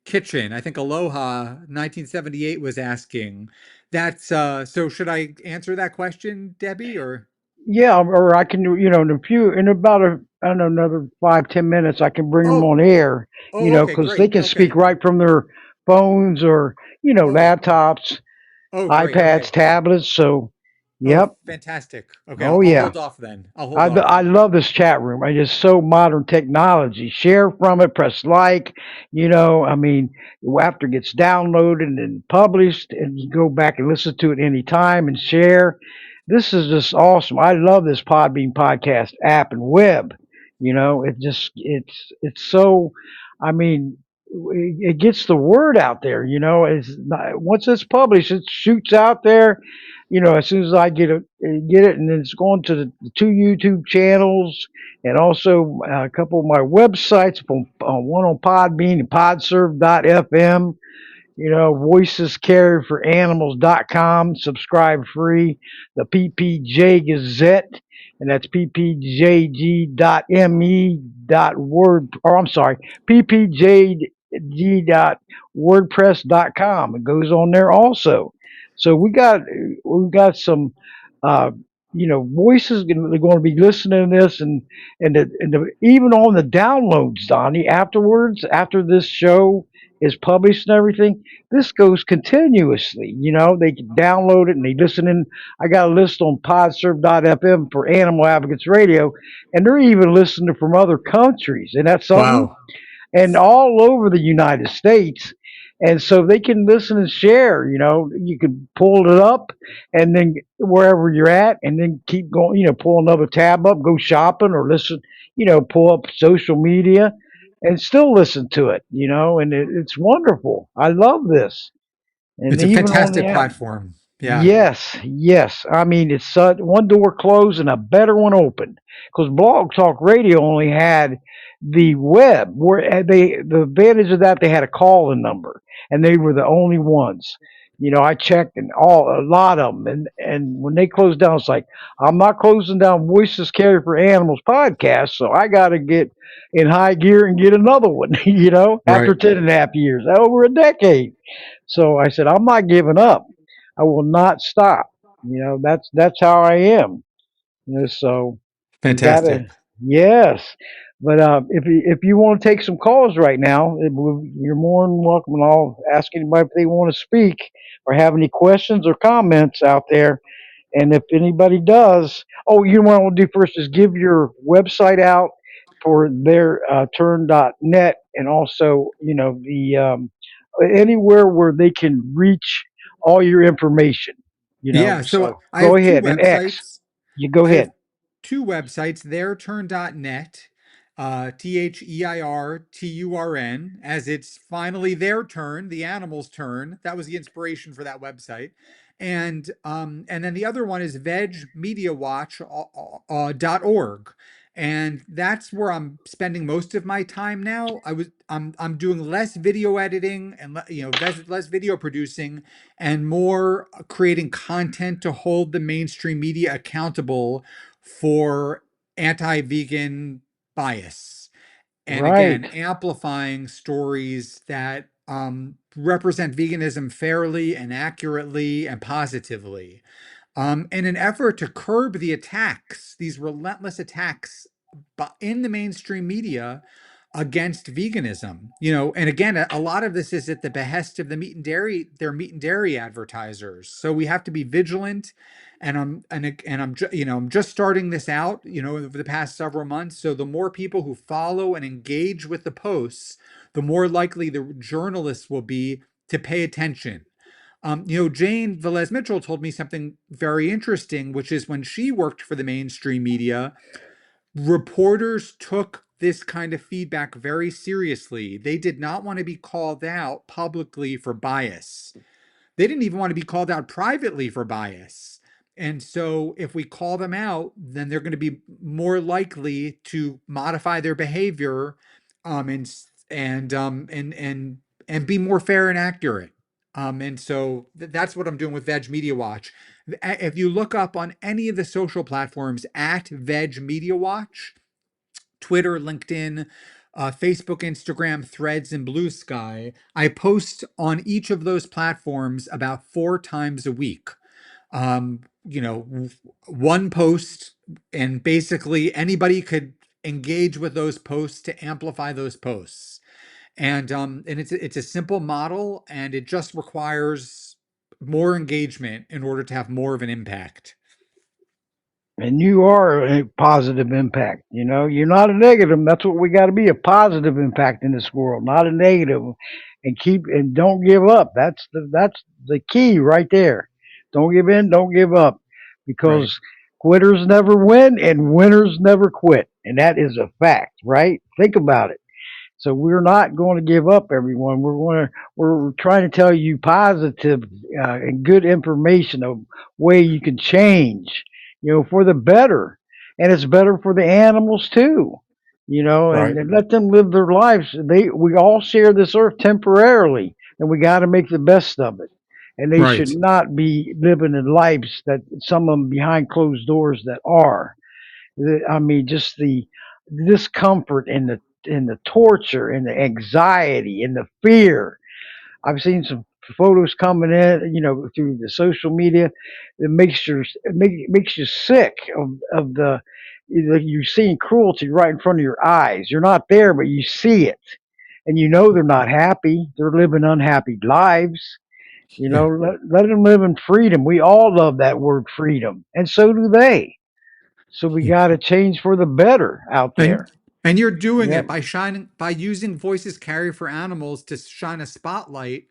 Kitchen. I think Aloha 1978 was asking. That's so should I answer that question, Debbie, or? Yeah, or I can, in a few, in about I don't know, another 5, 10 minutes, I can bring them Oh, on air, oh, okay, because they great. can speak Okay. right from their phones or, Oh, laptops, oh, great. iPads, Okay. tablets. So, Oh, yep. fantastic. Okay, Oh, I'll yeah. hold off then. I'll hold I off. love this chat room. I just so modern technology. Share from it, press like. I mean, after it gets downloaded and published, and you go back and listen to it anytime and share. This is just awesome. I love this Podbean podcast app and web. It's so. I mean, it gets the word out there. It's not, once it's published, it shoots out there. As soon as I get it, and it's going to the two YouTube channels, and also a couple of my websites, one on Podbean and podserve.fm. Voices Carried for Animals.com. Subscribe free. The PPJ Gazette, and that's ppjg.me dot word, or I'm sorry, ppjg.wordpress.com. It goes on there also. So we got some uh voices going to be listening to this, even on the downloads, Donnie, afterwards, after this show is published and everything, this goes continuously. They can download it and they listen in. I got a list on podserve.fm for Animal Advocates Radio, and they're even listening from other countries. And that's something, Wow. and all over the United States. And so they can listen and share. You can pull it up, and then wherever you're at, and then keep going. Pull another tab up, go shopping, or listen. Pull up social media, and still listen to it. And it's wonderful. I love this. And It's a even on the fantastic app. platform. Yeah. Yes, yes. I mean, it's one door closed and a better one opened. Because Blog Talk Radio only had the web, where the advantage of that, they had a call-in number, and they were the only ones. I checked, and a lot of them, and when they closed down, it's like, I'm not closing down Voices Carry for Animals podcast, so I got to get in high gear and get another one. After Right. 10.5 years, over a decade. So I said, I'm not giving up. I will not stop. That's how I am. So you Fantastic. gotta, yes. But if you want to take some calls right now, you're more than welcome. And I'll ask anybody if they want to speak or have any questions or comments out there. And if anybody does, you know what I will do first is give your website out for their turn.net, and also the anywhere where they can reach all your information. Yeah, so So I go have two ahead and X. websites. You go I have ahead. two websites, theirturn.net, TheirTurn, as it's finally their turn, the animal's turn. That was the inspiration for that website. And then the other one is VegMediaWatch.org. And that's where I'm spending most of my time now. I'm doing less video editing and less video producing and more creating content to hold the mainstream media accountable for anti-vegan bias, and again Right. amplifying stories that represent veganism fairly and accurately and positively, in an effort to curb the attacks, these relentless attacks in the mainstream media against veganism. And again, a lot of this is at the behest of the meat and dairy advertisers. So we have to be vigilant. And I'm just starting this out, over the past several months. So the more people who follow and engage with the posts, the more likely the journalists will be to pay attention. Jane Velez Mitchell told me something very interesting, which is when she worked for the mainstream media, reporters took this kind of feedback very seriously. They did not want to be called out publicly for bias. They didn't even want to be called out privately for bias. And so if we call them out, then they're going to be more likely to modify their behavior, and and be more fair and accurate. And so that's what I'm doing with Veg Media Watch. If you look up on any of the social platforms at Veg Media Watch, Twitter, LinkedIn, Facebook, Instagram, Threads, and Blue Sky, I post on each of those platforms about 4 times a week. You know, one post, and basically anybody could engage with those posts to amplify those posts. And it's a simple model, and it just requires more engagement in order to have more of an impact. And you are a positive impact. You know, you're not a negative. That's what we got to be, a positive impact in this world, not a negative. And don't give up. That's the key right there. Don't give in. Don't give up, Right. because quitters never win and winners never quit, and that is a fact. Right? Think about it. So we're not going to give up, everyone. We're trying to tell you positive and good information of way you can change, for the better, and it's better for the animals too, Right. and let them live their lives. We all share this earth temporarily, and we got to make the best of it. And they should Right. not be living in lives that some of them behind closed doors that are. I mean, just the discomfort and the torture and the anxiety and the fear. I've seen some photos coming in, through the social media. It makes you sick of you're seeing cruelty right in front of your eyes. You're not there, but you see it, and they're not happy. They're living unhappy lives. Yeah. Let them live in freedom. We all love that word freedom, and so do they. So we Yeah. got to change for the better out And there. and you're doing Yep, it by using voices carried for animals to shine a spotlight,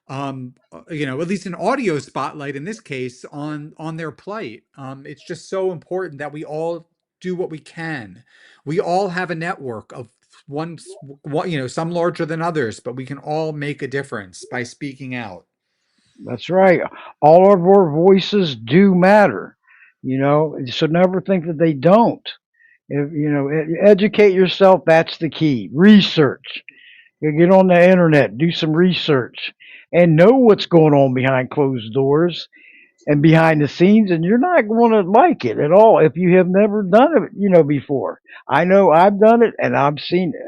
at least an audio spotlight in this case, on their plight. It's just so important that we all do what we can. We all have a network of one, some larger than others, but we can all make a difference by speaking out. that's right. All of our voices do matter. So never think that they don't. Educate yourself. That's the key. Research. Get on the internet, do some research, and know what's going on behind closed doors and behind the scenes, and you're not going to like it at all if you have never done it, before. I know I've done it, and I've seen it.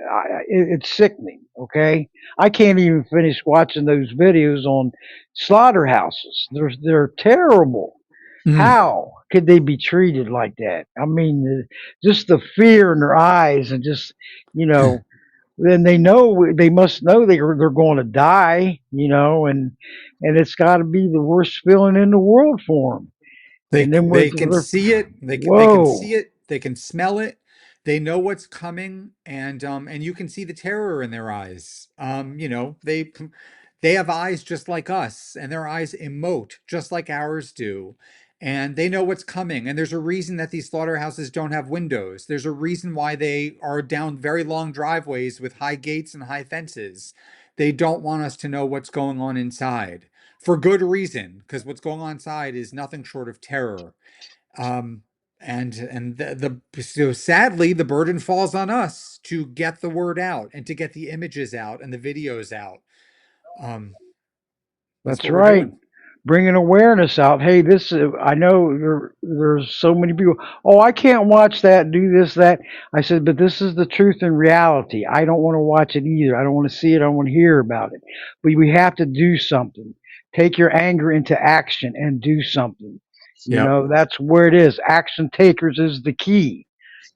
It's sickening. Okay, I can't even finish watching those videos on slaughterhouses. They're terrible. Mm. How could they be treated like that? I mean, just the fear in their eyes, and just you know then they must know they're going to die, and it's got to be the worst feeling in the world for them. And then They can see it. They can see whoa, it. They can smell it. They know what's coming, and you can see the terror in their eyes. They have eyes just like us, and their eyes emote just like ours do. And they know what's coming. And there's a reason that these slaughterhouses don't have windows. There's a reason why they are down very long driveways with high gates and high fences. They don't want us to know what's going on inside, for good reason, because what's going on inside is nothing short of terror. Um, and so sadly, the burden falls on us to get the word out and to get the images out and the videos out. Um, that's that's what we're right. doing. Bringing awareness out. Hey, I know there's so many people. Oh, I can't watch that. Do this, that. I said, but this is the truth and reality. I don't want to watch it either. I don't want to see it. I don't want to hear about it. But we have to do something. Take your anger into action and do something. Yep. That's where it is. Action takers is the key.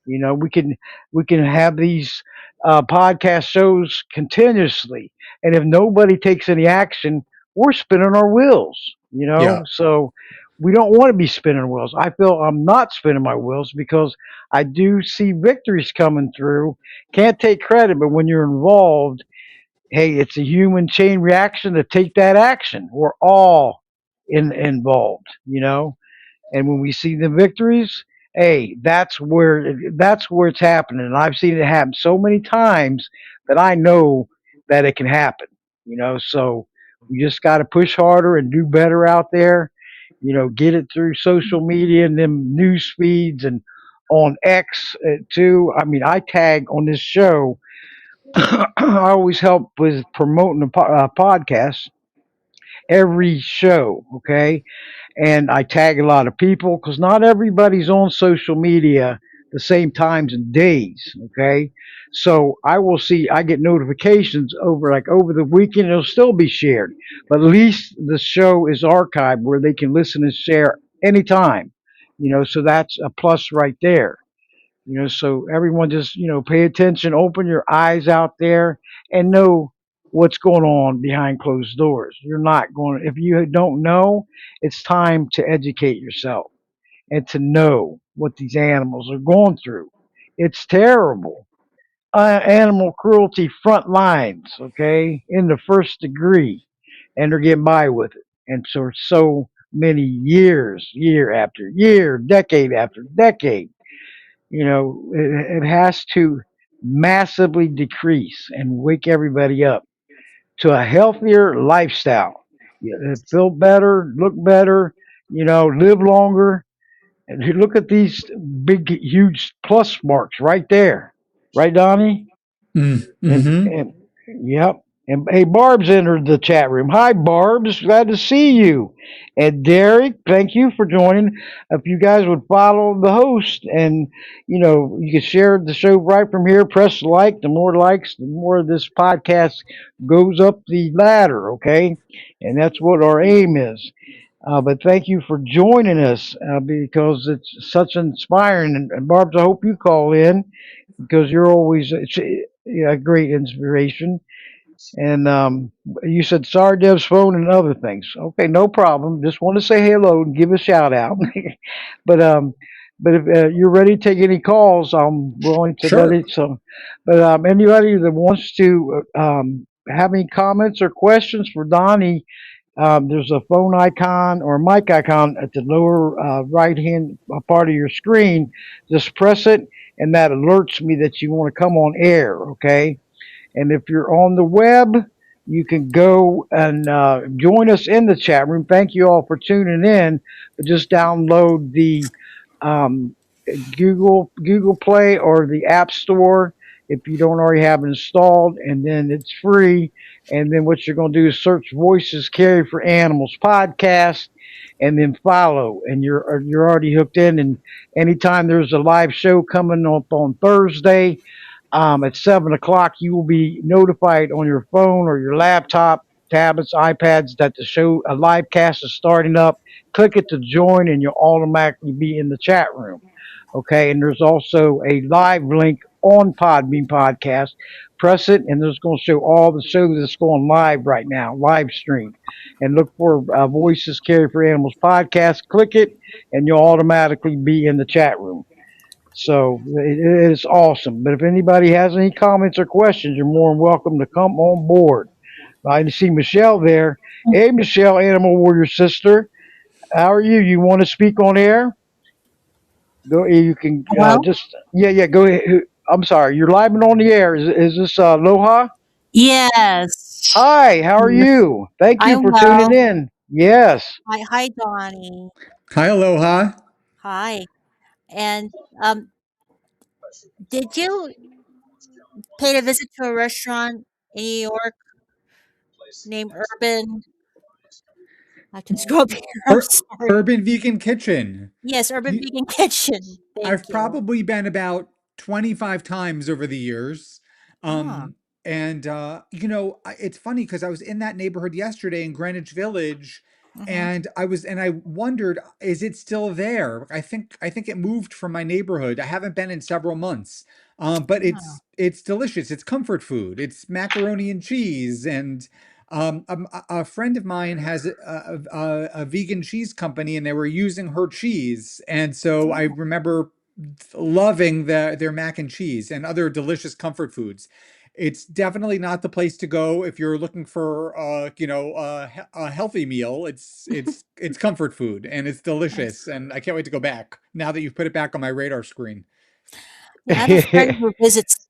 We can have these podcast shows continuously, and if nobody takes any action, we're spinning our wheels. Yeah. So we don't want to be spinning wheels. I feel I'm not spinning my wheels because I do see victories coming through. Can't take credit, but when you're involved, hey, it's a human chain reaction to take that action. We're all involved. And when we see the victories, hey, that's where it's happening. And I've seen it happen so many times that I know that it can happen. So we just got to push harder and do better out there. Get it through social media and them news feeds and on X too. I mean, I tag on this show. I always help with promoting the podcast every show. Okay, and I tag a lot of people because not everybody's on social media the same times and days. Okay, so I get notifications over the weekend. It'll still be shared, but at least the show is archived where they can listen and share anytime. So that's a plus right there. So everyone just, pay attention, open your eyes out there and know what's going on behind closed doors. You're not going, if you don't know, it's time to educate yourself and to know what these animals are going through. It's terrible. Animal cruelty front lines, okay, in the first degree, and they're getting by with it. And so many years, year after year, decade after decade, it has to massively decrease and wake everybody up to a healthier lifestyle. Feel better, look better, live longer. And you look at these big, huge plus marks right there, right, Donnie? Mm-hmm. And yep. And hey, Barb's entered the chat room. Hi, Barb's. Glad to see you. And Derek, thank you for joining. If you guys would follow the host and, you can share the show right from here, press like. The more likes, the more this podcast goes up the ladder, okay? And that's what our aim is. But thank you for joining us because it's such inspiring. And Barb's, I hope you call in because you're always a great inspiration. And you said Sardev's phone and other things. Okay, no problem. Just want to say hello and give a shout out. but um, but if you're ready to take any calls, I'm willing to let Sure. it. So, but anybody that wants to have any comments or questions for Donnie, there's a phone icon or mic icon at the lower right hand part of your screen. Just press it, and that alerts me that you want to come on air. Okay. And if you're on the web, you can go and join us in the chat room. Thank you all for tuning in. But just download the um, Google Play or the App Store if you don't already have it installed, and then it's free. And then what you're going to do is search Voices Carry for Animals podcast, and then follow, and you're already hooked in. And anytime there's a live show coming up on Thursday, at 7 o'clock, you will be notified on your phone or your laptop, tablets, iPads that the show, a live cast is starting up. Click it to join, and you'll automatically be in the chat room. Okay, and there's also a live link on Podbean Podcast. Press it, and there's going to show all the shows that's going live right now, live stream. And look for Voices Carry for Animals podcast. Click it, and you'll automatically be in the chat room. So it is awesome. But if anybody has any comments or questions, you're more than welcome to come on board. I see Michelle there. Hey, Michelle, Animal Warrior sister. How are you? You want to speak on air? Go. You can Hello? just yeah. Go ahead. I'm sorry. You're live and on the air. Is this Aloha? Yes. Hi. How are Yes. you? Thank you I'm for tuning well. in. Yes. Hi, Donnie. Hi, Aloha. Hi. And um, did you pay a visit to a restaurant in New York named Urban? I can scroll up here. I'm Ur- sorry. Urban Vegan Kitchen. Yes, Urban You, Vegan Kitchen. Thank I've you. probably been about 25 times over the years. Ah. Um, and it's funny because I was in that neighborhood yesterday in Greenwich Village, Mm-hmm. and I wondered, is it still there? I think it moved from my neighborhood. I haven't been in several months. But Ah. it's delicious. It's comfort food. It's macaroni and cheese, and a friend of mine has a vegan cheese company, and they were using her cheese, and so I Oh. remember loving their mac and cheese and other delicious comfort foods. It's definitely not the place to go if you're looking for a healthy meal. It's comfort food and it's Yes. delicious, and I can't wait to go back now that you've put it back on my radar screen. Yeah, I have a friend who visits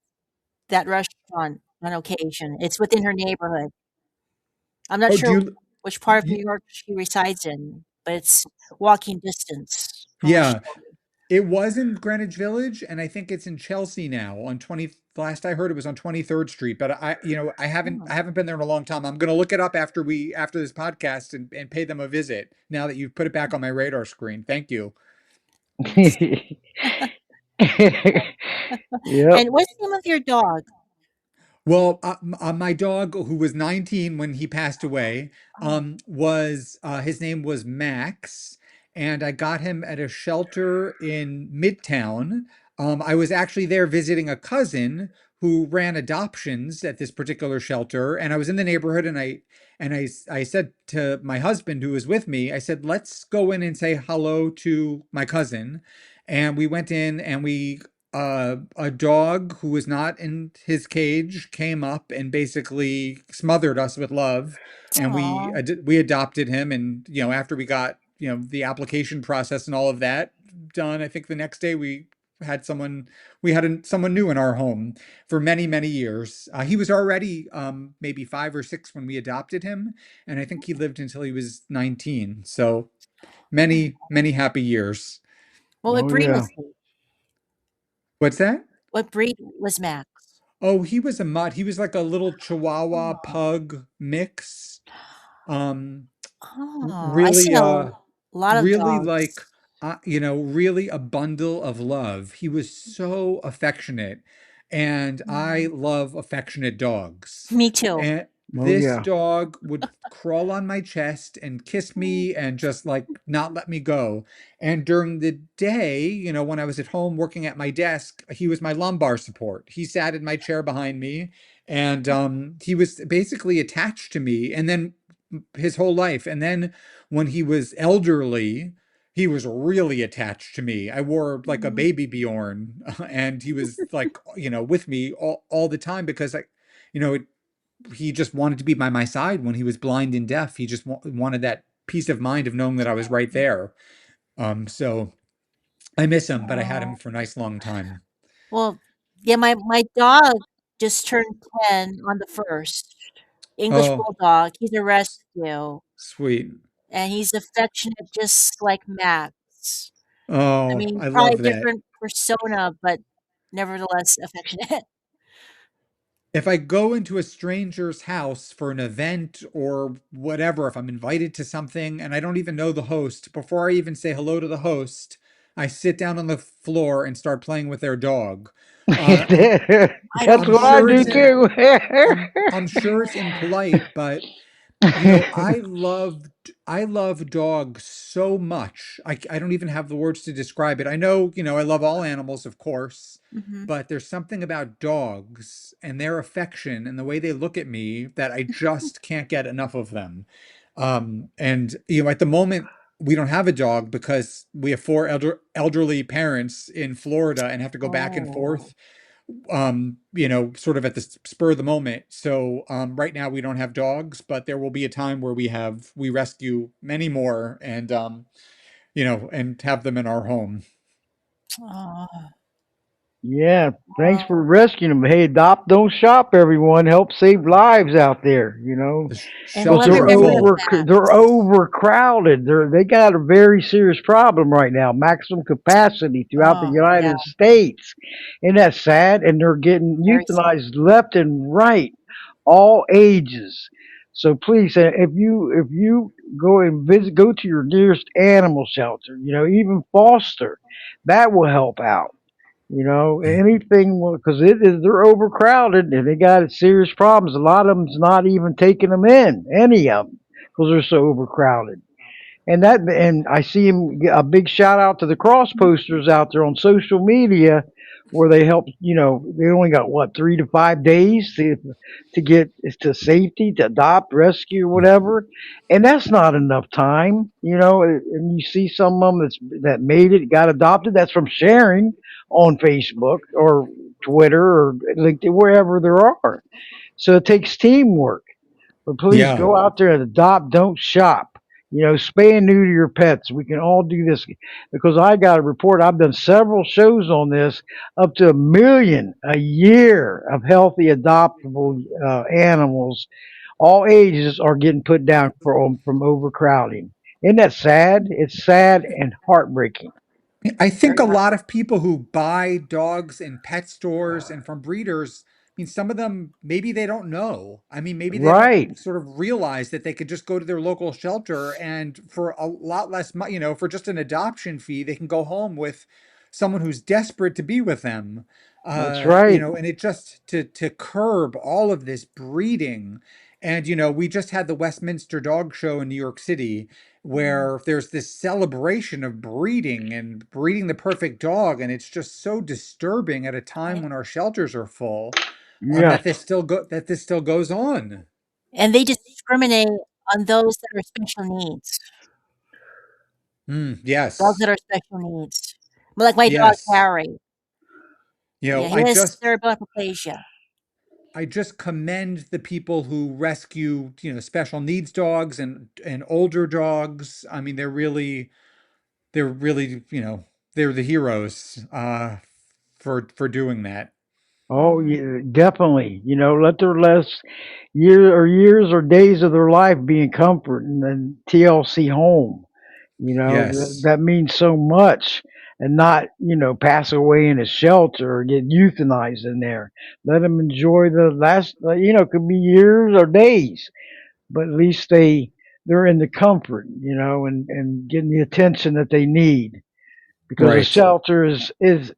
that restaurant on occasion. It's within her neighborhood. I'm not Oh, do sure you? which part of New y- York she resides in, but it's walking distance from where she Yeah, it was in Greenwich Village, and I think it's in Chelsea now on 20. Last I heard, it was on 23rd Street, but I haven't lives. I haven't been there in a long time. I'm gonna look it up after this podcast and pay them a visit. Now that you've put it back on my radar screen, thank you. Yes. Yep. And what's the name of your dog? Well, my dog, who was 19 when he passed away, Oh, was his name was Max, and I got him at a shelter in Midtown. I was actually there visiting a cousin who ran adoptions at this particular shelter, and I was in the neighborhood, and I said to my husband who was with me, I said, let's go in and say hello to my cousin. And we went in, and a dog who was not in his cage came up and basically smothered us with love. And Aw. we adopted him. And, after we got, the application process and all of that done, I think the next day had someone, someone new in our home for many, many years. He was already maybe 5 or 6 when we adopted him, and I think he lived until he was 19. So many, many happy years. Well, what Oh breed yeah. was he? What's that? What breed was Max? Oh, he was a mutt. He was like a little Chihuahua Oh, pug mix. Um, I see really, a lot of really like, dogs. really a bundle of love. He was so affectionate, and I Mm. love affectionate dogs. Me too. And Oh this yeah. dog would crawl on my chest and kiss me and just like not let me go. And during the day, when I was at home working at my desk, he was my lumbar support. He sat in my chair behind me, and he was basically attached to me. And then his whole life. And then when he was elderly, he was really attached to me. I wore like a Mm. baby Bjorn, and he was like, with me all the time because you know, it, he just wanted to be by my side when he was blind and deaf. He just wanted that peace of mind of knowing that I was right there. So I miss him, but I had him Oh. for a nice long time. Well, yeah, my dog just turned 10 on the 1st. English Oh, Bulldog. He's a rescue, sweet. and he's affectionate just like Max. I Oh, mean, I probably love that. different persona, but nevertheless affectionate. If I go into a stranger's house for an event or whatever, if I'm invited to something and I don't even know the host, before I even say hello to the host, I sit down on the floor and start playing with their dog. Uh, I'm I That's don't I'm what I blame sure do it's you. in too. I'm sure it's impolite, but I love dogs so much. I don't even have the words to describe it. I know, I love all animals, of course, Mhm. but there's something about dogs and their affection and the way they look at me that I just can't get enough of them. And at the moment we don't have a dog because we have four elderly parents in Florida and have to go back and Oh. forth sort of at the spur of the moment. So right now we don't have dogs, but there will be a time where we rescue many more and and have them in our home. Oh. Yeah, thanks for Oh. rescuing them. Hey, adopt, don't shop, everyone. Help save lives out there. The And Because what shelters are memory of full. they're Max? overcrowded. They got a very serious problem right now. Maximum capacity throughout the Oh, yeah, United States. Isn't that sad? And they're getting very sad. euthanized left and right, all ages. So please, if you go and go to your nearest animal shelter. Even foster, that will help out. Anything because they're overcrowded and they got serious problems. A lot of them's not even taking them in, any of them, because they're so overcrowded. And I see him a big shout out to the cross posters out there on social media where they help. They only got what 3 to 5 days to get to safety, to adopt, rescue, whatever, and that's not enough time. And you see some of them that made it, got adopted. That's from sharing on Facebook or Twitter or LinkedIn, wherever there are. So it takes teamwork. But please Yeah. go out there and adopt, don't shop. Spay and neuter your pets. We can all do this because I got a report. I've done several shows on this. Up to 1 million a year of healthy adoptable animals, all ages, are getting put down from overcrowding. Isn't that sad? It's sad and heartbreaking. I think Very a hard. lot of people who buy dogs in pet stores and from breeders, some of them, maybe they don't know. Maybe they don't Right. sort of realize that they could just go to their local shelter and for a lot less money, for just an adoption fee, they can go home with someone who's desperate to be with them. That's right. And it just to curb all of this breeding And, we just had the Westminster Dog Show in New York City, where there's this celebration of breeding and breeding the perfect dog. And it's just so disturbing at a time when our shelters are full, Yes. that this still goes on. And they discriminate on those that are special needs. Dogs Yes. that are special needs. Like my dog Yes. Harry. Yeah, he I has just cerebral hypoplasia. I just commend the people who rescue, special needs dogs and older dogs. I mean, they're really, they're the heroes for doing that. Oh, yeah, definitely. Let their last years or days of their life be in comfort and then TLC home. Yes. That means so much and not, pass away in a shelter or get euthanized in there. Let them enjoy the last, it could be years or days, but at least they're in the comfort, and getting the attention that they need because a Right. shelter is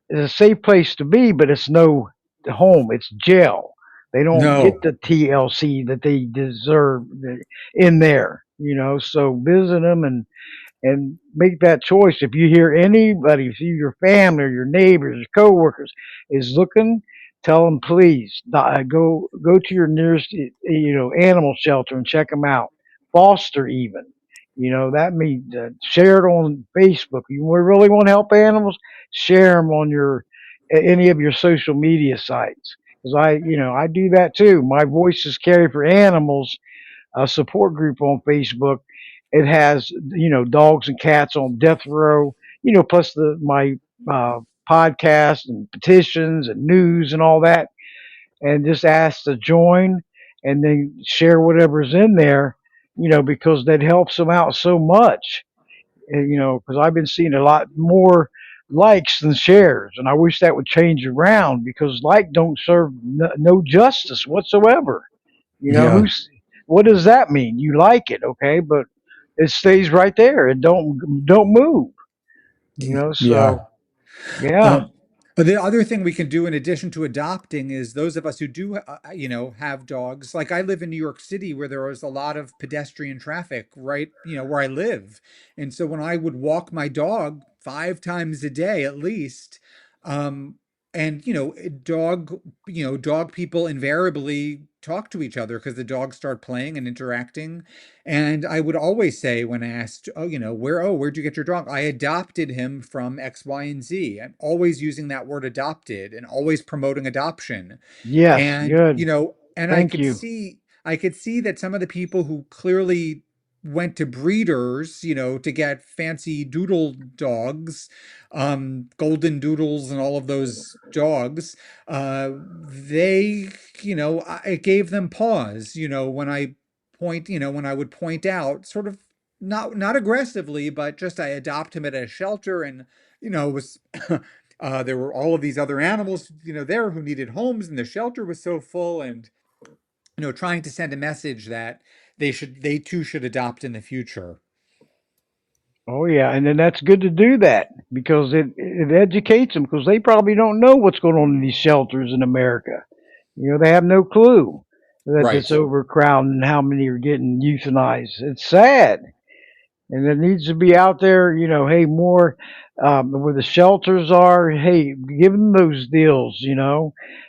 a safe place to be, but it's no home. It's jail. They don't get No. the TLC that they deserve in there. So visit them and make that choice. If you hear anybody, if you, your family or your neighbors or coworkers is looking, tell them please go to your nearest animal shelter and check them out. Foster even. That means share it on Facebook. You really want to help animals, share them on your any of your social media sites. Because I do that too. My voice is carried for animals, a support group on Facebook. It has dogs and cats on death row. Plus my uh, podcast and petitions and news and all that, and just ask to join and then share whatever's in there. Because that helps them out so much. And, because I've been seeing a lot more likes than shares, and I wish that would change around because like don't serve no justice whatsoever. Yeah. Who's what does that mean? You like it, okay, but it stays right there. It don't move. Yeah. So yeah. Um, but the other thing we can do in addition to adopting is those of us who do, have dogs. Like I live in New York City where there is a lot of pedestrian traffic, right? Where I live. And so when I would walk my dog 5 times a day at least, um, and dog people invariably talk to each other because the dogs start playing and interacting. And I would always say when asked, where'd you get your dog? I adopted him from X, Y, and Z. I'm always using that word adopted and always promoting adoption. Yes. And, Good. and Thank you. I could see that some of the people who clearly went to breeders, to get fancy doodle dogs, golden doodles and all of those dogs, it gave them pause, when I would point out sort of not aggressively, but just I adopt him at a shelter and, it was, there were all of these other animals, there who needed homes and the shelter was so full and, trying to send a message that they too should adopt in the future. Oh yeah, and then that's good to do that because it educates them because they probably don't know what's going on in these shelters in America. They have no clue that it's Right. overcrowded and how many are getting euthanized. It's sad. And it needs to be out there, hey, more where the shelters are. Hey, give them those deals,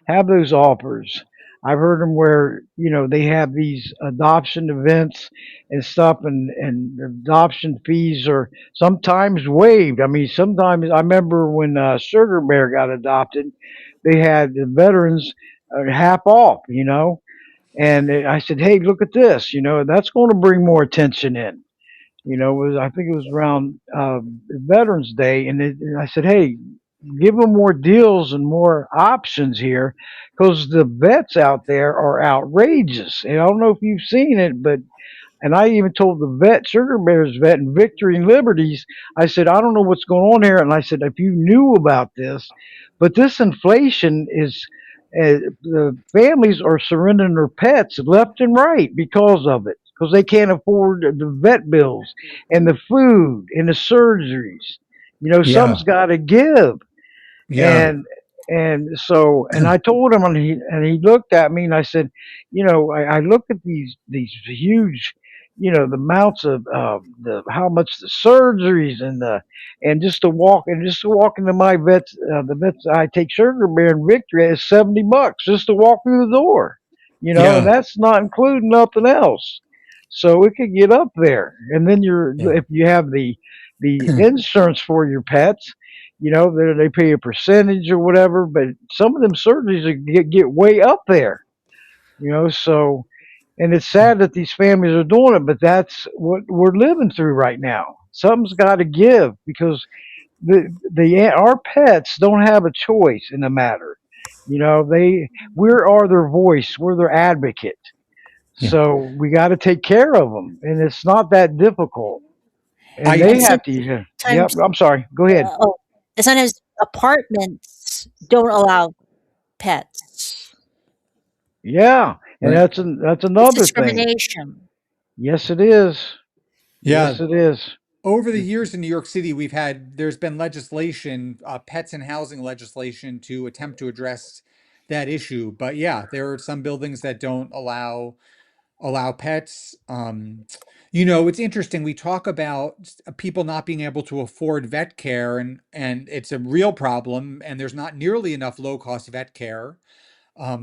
have those offers. I've heard them where, they have these adoption events and stuff, and adoption fees are sometimes waived. I mean, sometimes I remember when Sugar Bear got adopted, they had the veterans half off, and I said, hey, look at this, that's going to bring more attention in. I think it was around Veterans Day, and I said, "Hey, give them more deals and more options here, because the vets out there are outrageous." And I don't know if you've seen it, but and I even told the vet, Sugar Bear's vet in Victory and Liberties, I said, I don't know what's going on here. And I said, if you knew about this, but this inflation is, the families are surrendering their pets left and right because of it, because they can't afford the vet bills and the food and the surgeries. Yeah. Some's got to give. Yeah. And And so, and I told him, and he looked at me, and I said, I look at these huge, the amounts of the how much the surgeries and just to walk into my the vets I take Sugar Bear and Victory is $70 just to walk through the door, and Yeah. that's not including nothing else. So it could get up there, and then Yeah. if you have the insurance for your pets, they pay a percentage or whatever, but some of them surgeries get way up there, so, and it's sad that these families are doing it, but that's what we're living through right now. Something's got to give because our pets don't have a choice in the matter. We are their voice, we're their advocate. Yeah. So we got to take care of them, and it's not that difficult. And I they And have to. Yeah. Yep. sometimes, I'm sorry. Go ahead. oh, and sometimes apartments don't allow pets. Yeah, and Right. that's It's another thing. discrimination. Yes, it is. Yeah. Yes, it is. Over the It's years in New York City, there's been legislation, pets and housing legislation to attempt to address that issue. But yeah, there are some buildings that don't allow pets. It's interesting. We talk about people not being able to afford vet care, and it's a real problem. And there's not nearly enough low cost vet care.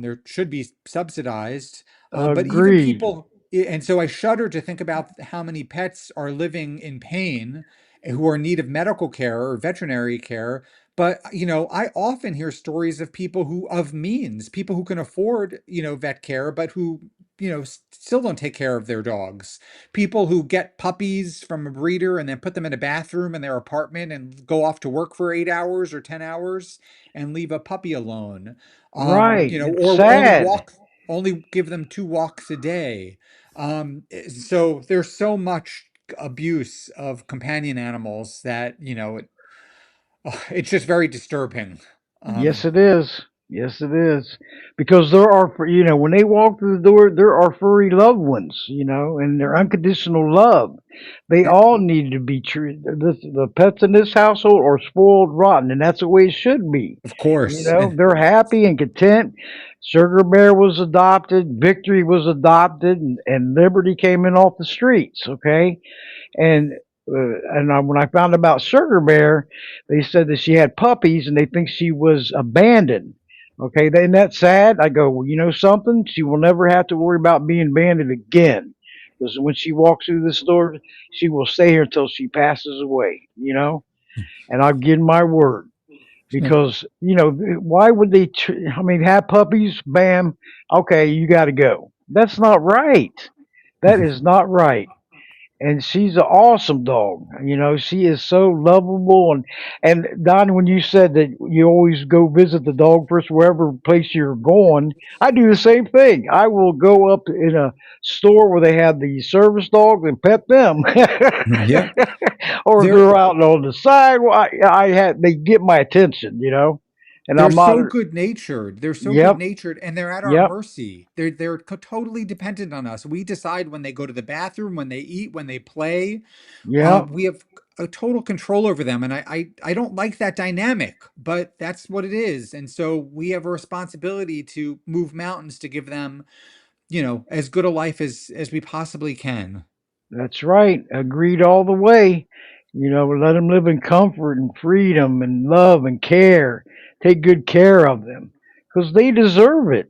There should be subsidized, but even agreed. people, and so I shudder to think about how many pets are living in pain who are in need of medical care or veterinary care. But I often hear stories of people of means, people who can afford, vet care, but who, still don't take care of their dogs. People who get puppies from a breeder and then put them in a bathroom in their apartment and go off to work for 8 hours or 10 hours and leave a puppy alone. Right. It's Or sad. only give them 2 walks a day. So there's so much abuse of companion animals that, it's just very disturbing. Um, Yes, it is. Yes, it is. Because when they walk through the door, there are furry loved ones, and they're unconditional love. They eh, all need to be treated. The pets in this household are spoiled rotten, and that's the way it should be. of course. And They're happy and content. Sugar Bear was adopted, Victory was adopted, and Liberty came in off the streets, okay? And when I found about Sugar Bear, they said that she had puppies and they think she was abandoned. Okay, then that's sad. I go, well, you know something? She will never have to worry about being abandoned again. Because when she walks through this door, she will stay here until she passes away. And I'll give my word because why would they? I mean, have puppies? Bam. Okay, you got to go. That's not right. That is not right, and she's an awesome dog. She is so lovable. And Don, when you said that you always go visit the dog first wherever place you're going, I do the same thing. I will go up in a store where they have the service dogs and pet them, yeah, or if they're they're out on the side, well, they get my attention. And they're I'm not. so good natured. They're so good Yep, natured, and they're at our yep, mercy. They're totally dependent on us. We decide when they go to the bathroom, when they eat, when they play. yep. We have a total control over them, and I don't like that dynamic, but that's what it is. And so we have a responsibility to move mountains to give them, as good a life as we possibly can. That's right. Agreed all the way. Let them live in comfort and freedom and love and care. Take good care of them because they deserve it.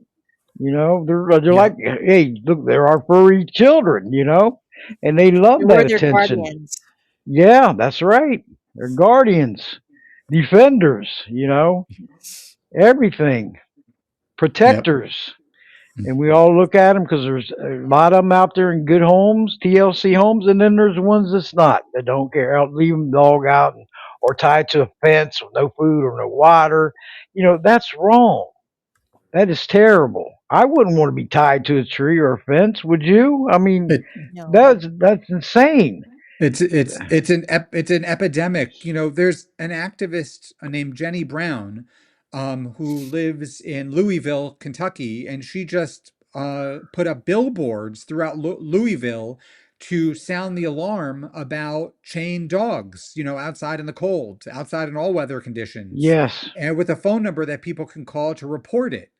They're Yeah, like, hey, look, they're our furry children. And they love that We're their attention. guardians. Yeah, that's right. They're guardians, defenders. Everything, yep. protectors. And we all look at them because there's a lot of them out there in good homes, TLC homes, and then there's ones that's not, that don't care. I'll leave them dog out or tied to a fence with no food or no water. That's wrong. That is terrible. I wouldn't want to be tied to a tree or a fence, would you? I mean, It, No. that's insane. it's an epidemic. There's an activist named Jenny Brown, who lives in Louisville, Kentucky, and she just put up billboards throughout Louisville to sound the alarm about chained dogs, outside in the cold, outside in all weather conditions, Yes. and with a phone number that people can call to report it.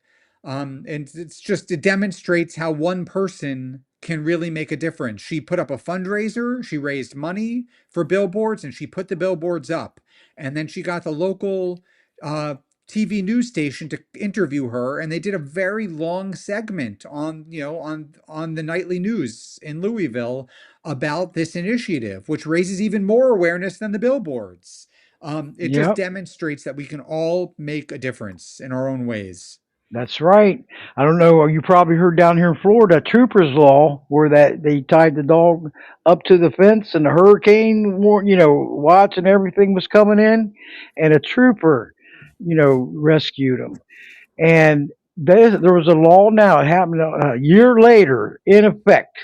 And it demonstrates how one person can really make a difference. She put up a fundraiser, she raised money for billboards, and she put the billboards up. And then she got the local uh, TV news station to interview her, and they did a very long segment on the nightly news in Louisville about this initiative, which raises even more awareness than the billboards. It just Yep. demonstrates that we can all make a difference in our own ways. That's right. I don't know. You probably heard down here in Florida, troopers law, where that they tied the dog up to the fence, and the hurricane, watch and everything was coming in, and a trooper, rescued him. And there was a law now. It happened a year later in effect.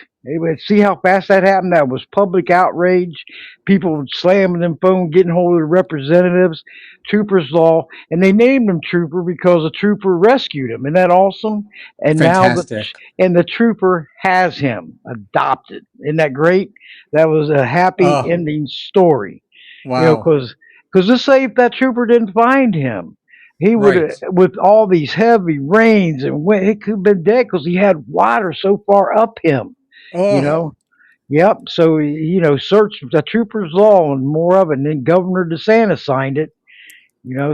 See how fast that happened? That was public outrage. People slamming them phone, getting hold of the representatives. Troopers law, and they named him Trooper because a trooper rescued him. Isn't that awesome? And now Fantastic. the trooper has him adopted. Isn't that great? That was a happy Oh, ending story. wow. Because let's say if that trooper didn't find him, he would have, Right. with all these heavy rains and wind, he could have been dead because he had water so far up him. You Oh, know. Yep. So search the troopers law and more of it. And then Governor DeSantis signed it.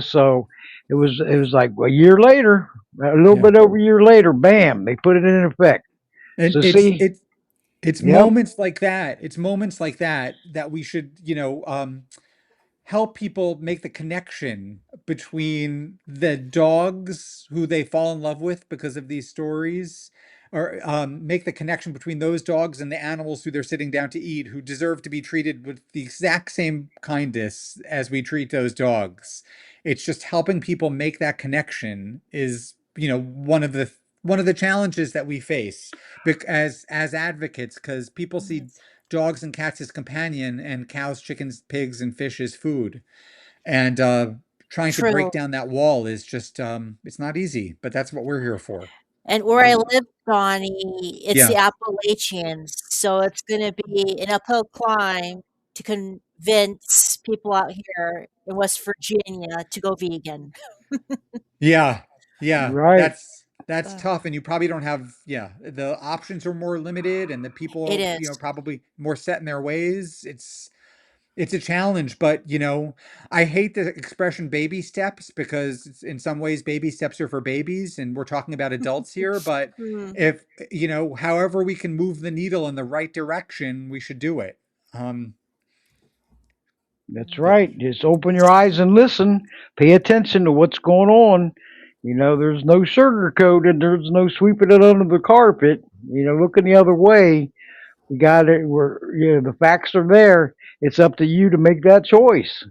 So it was like a year later, a little yeah. bit over a year later, bam, they put it in effect. And So it's see, it's it's yep, moments like that. It's moments like that that we should, help people make the connection between the dogs who they fall in love with because of these stories, or make the connection between those dogs and the animals who they're sitting down to eat, who deserve to be treated with the exact same kindness as we treat those dogs. It's just helping people make that connection is, one of the challenges that we face as advocates, because people see Yes. dogs and cats as companion and cows, chickens, pigs, and fish as food. And trying to break True. down that wall is just it's not easy, but that's what we're here for. And where I live, Donnie, it's the Yeah. Appalachians, so it's gonna be an uphill climb to convince people out here in West Virginia to go vegan. Yeah. Yeah. right. That's Ugh, tough. And you probably don't have, yeah, the options are more limited and the it people, is. probably more set in their ways. It's a challenge, but I hate the expression baby steps, because in some ways baby steps are for babies and we're talking about adults here, but Mm, if however we can move the needle in the right direction, we should do it. Um That's mm, yeah. right. Just open your eyes and listen. Pay attention to what's going on. There's no sugarcoating. There's no sweeping it under the carpet. Looking the other way. We got it. The facts are there. It's up to you to make that choice.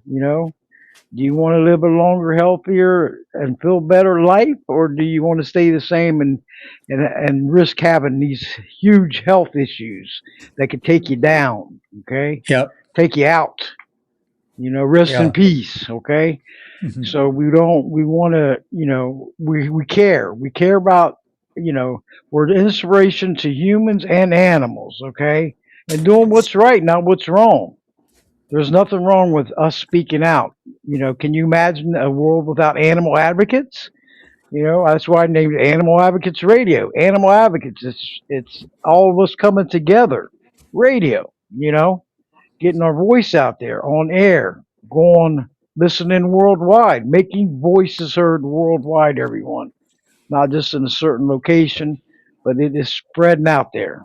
Do you want to live a longer, healthier, and feel better life, or do you want to stay the same and risk having these huge health issues that could take you mm, down? Okay, Yep. take you out. Rest in Yeah. peace. Okay, Mhm. so we don't. We want to. We care. We care about. We're the inspiration to humans and animals. Okay, and doing yes. what's right, not what's wrong. There's nothing wrong with us speaking out. Can you imagine a world without animal advocates? That's why I named it Animal Advocates Radio. Animal Advocates. It's all of us coming together. Radio. Getting our voice out there on air, going listening worldwide, making voices heard worldwide. Everyone, not just in a certain location, but it is spreading out there.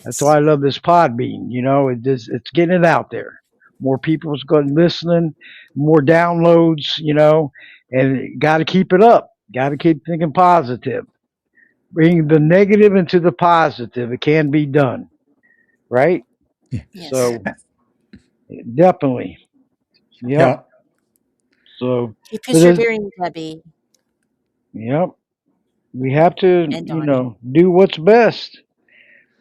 That's Yes. why I love this Podbean. It's getting it out there. More people's going listening, more downloads. And got to keep it up. Got to keep thinking positive. Bring the negative into the positive. It can be done, right? Yeah. Yes. So definitely, yep. Yeah. So, Keep but there's, persevering, Debbie yep, we have to, and Donnie. do what's best,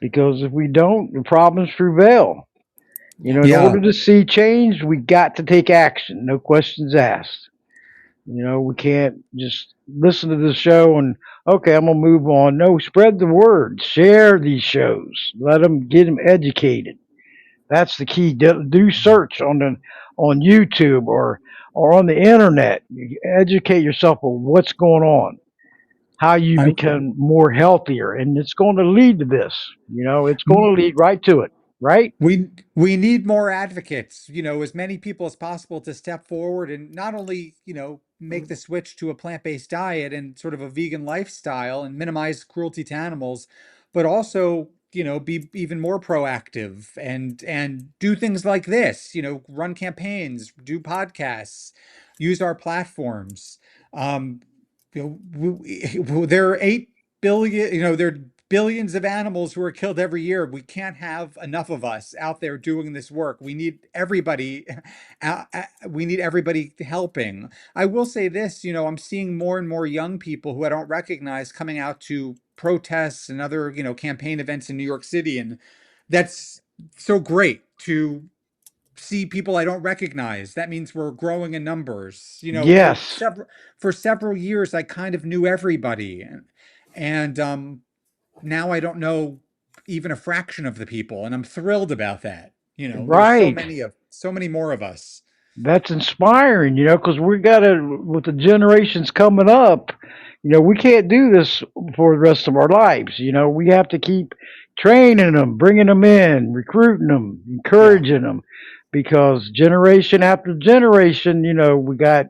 because if we don't, the problems prevail. In Yes. Yeah. order to see change, we got to take action. No questions asked. We can't just listen to the show and okay, I'm gonna move on. No, spread the word. Share these shows. Let them get them educated. That's the key. Do search on YouTube or on the internet. Educate yourself on what's going on, how you I become more healthier, and it's going to lead to this. It's going to lead right to it. Right? we need more advocates, as many people as possible to step forward and not only, make the switch to a plant-based diet and sort of a vegan lifestyle and minimize cruelty to animals, but also, be even more proactive and do things like this, run campaigns, do podcasts, use our platforms. Um, there are 8 billion, there are billions of animals who are killed every year. We can't have enough of us out there doing this work. We need everybody. We need everybody helping. I will say this, I'm seeing more and more young people who I don't recognize coming out to protests and other, campaign events in New York City. And that's so great to see people I don't recognize. That means we're growing in numbers. Yes. For several years, I kind of knew everybody, and now I don't know even a fraction of the people, and I'm thrilled about that. There's Right. so many more of us. That's inspiring, because we got to, with the generations coming up, we can't do this for the rest of our lives. We have to keep training them, bringing them in, recruiting them, Yeah. encouraging them, because generation after generation, we got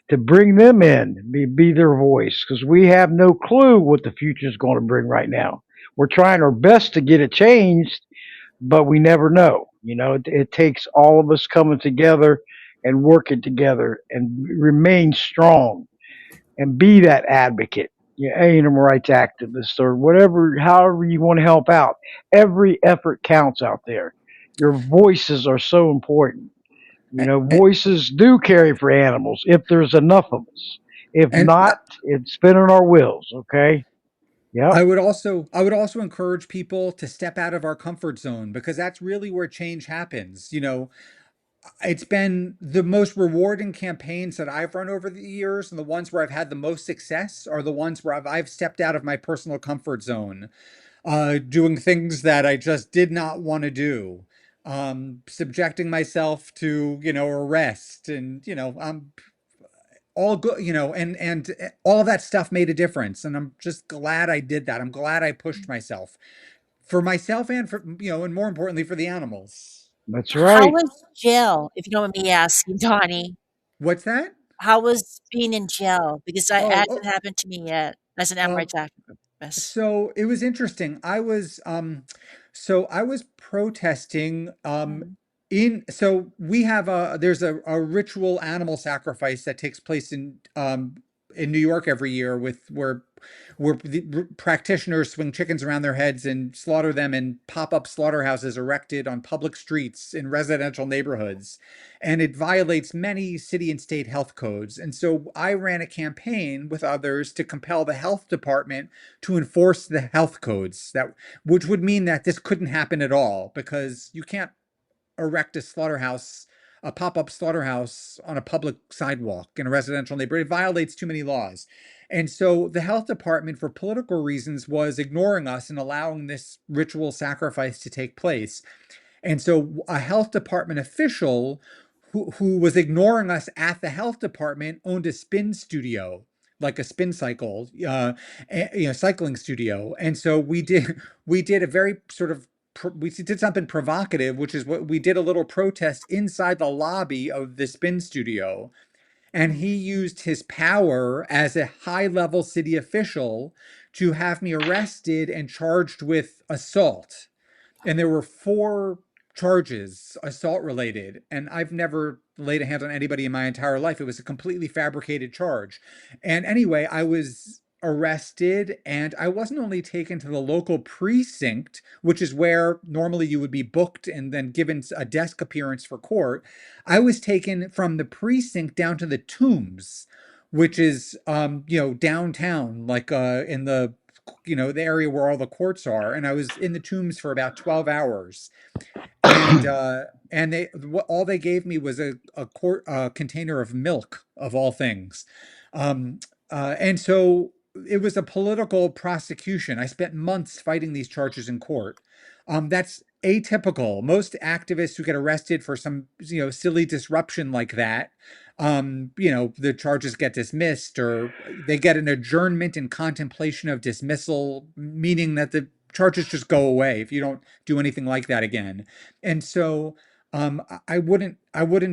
to bring them in, be their voice, because we have no clue what the future is going to bring right now. We're trying our best to get it changed, but we never know. It takes all of us coming together and working together and remain strong and be that advocate, animal rights activist or whatever, however you want to help out. Every effort counts out there. Your voices are so important. A- a- Voices do carry for animals if there's enough of us. If And not, it's spinning our wheels. Okay. Yep. I would also encourage people to step out of our comfort zone because that's really where change happens. It's been the most rewarding campaigns that I've run over the years, and the ones where I've had the most success are the ones where I've stepped out of my personal comfort zone, doing things that I just did not want to do, subjecting myself to, arrest, and all good, and all that stuff made a difference, and I'm just glad I did that. I'm glad I pushed myself for myself and for, and more importantly for the animals. That's How right. was jail, if you don't mind me asking, Donnie? What's that? How was being in jail? Because it Oh, hasn't happened to me yet as an animal oh, rights activist. So it was interesting. I was protesting Mhm. in so we have there's a ritual animal sacrifice that takes place in New York every year with where the practitioners swing chickens around their heads and slaughter them in pop-up slaughterhouses erected on public streets in residential neighborhoods. And it violates many city and state health codes. And so I ran a campaign with others to compel the health department to enforce the health codes, that which would mean that this couldn't happen at all because you can't erect a pop-up slaughterhouse on a public sidewalk in a residential neighborhood. It violates too many laws. And so the health department, for political reasons, was ignoring us and allowing this ritual sacrifice to take place. And so a health department official who was ignoring us at the health department owned a spin studio, like a spin cycle, cycling studio. And so we did a very sort of we did something provocative, which is what we did, a little protest inside the lobby of the spin studio. And he used his power as a high level city official to have me arrested and charged with assault. And there were 4 charges, assault related, and I've never laid a hand on anybody in my entire life. It was a completely fabricated charge. And anyway, I was arrested, and I wasn't only taken to the local precinct, which is where normally you would be booked and then given a desk appearance for court. I was taken from the precinct down to the Tombs, which is downtown, like in the the area where all the courts are, and I was in the tombs for about 12 hours. And all they gave me was a container of milk, of all things. Um, and so it was a political prosecution. I spent months fighting these charges in court. That's atypical. Most activists who get arrested for some, silly disruption like that, the charges get dismissed, or they get an adjournment in contemplation of dismissal, meaning that the charges just go away if you don't do anything like that again. And so I wouldn't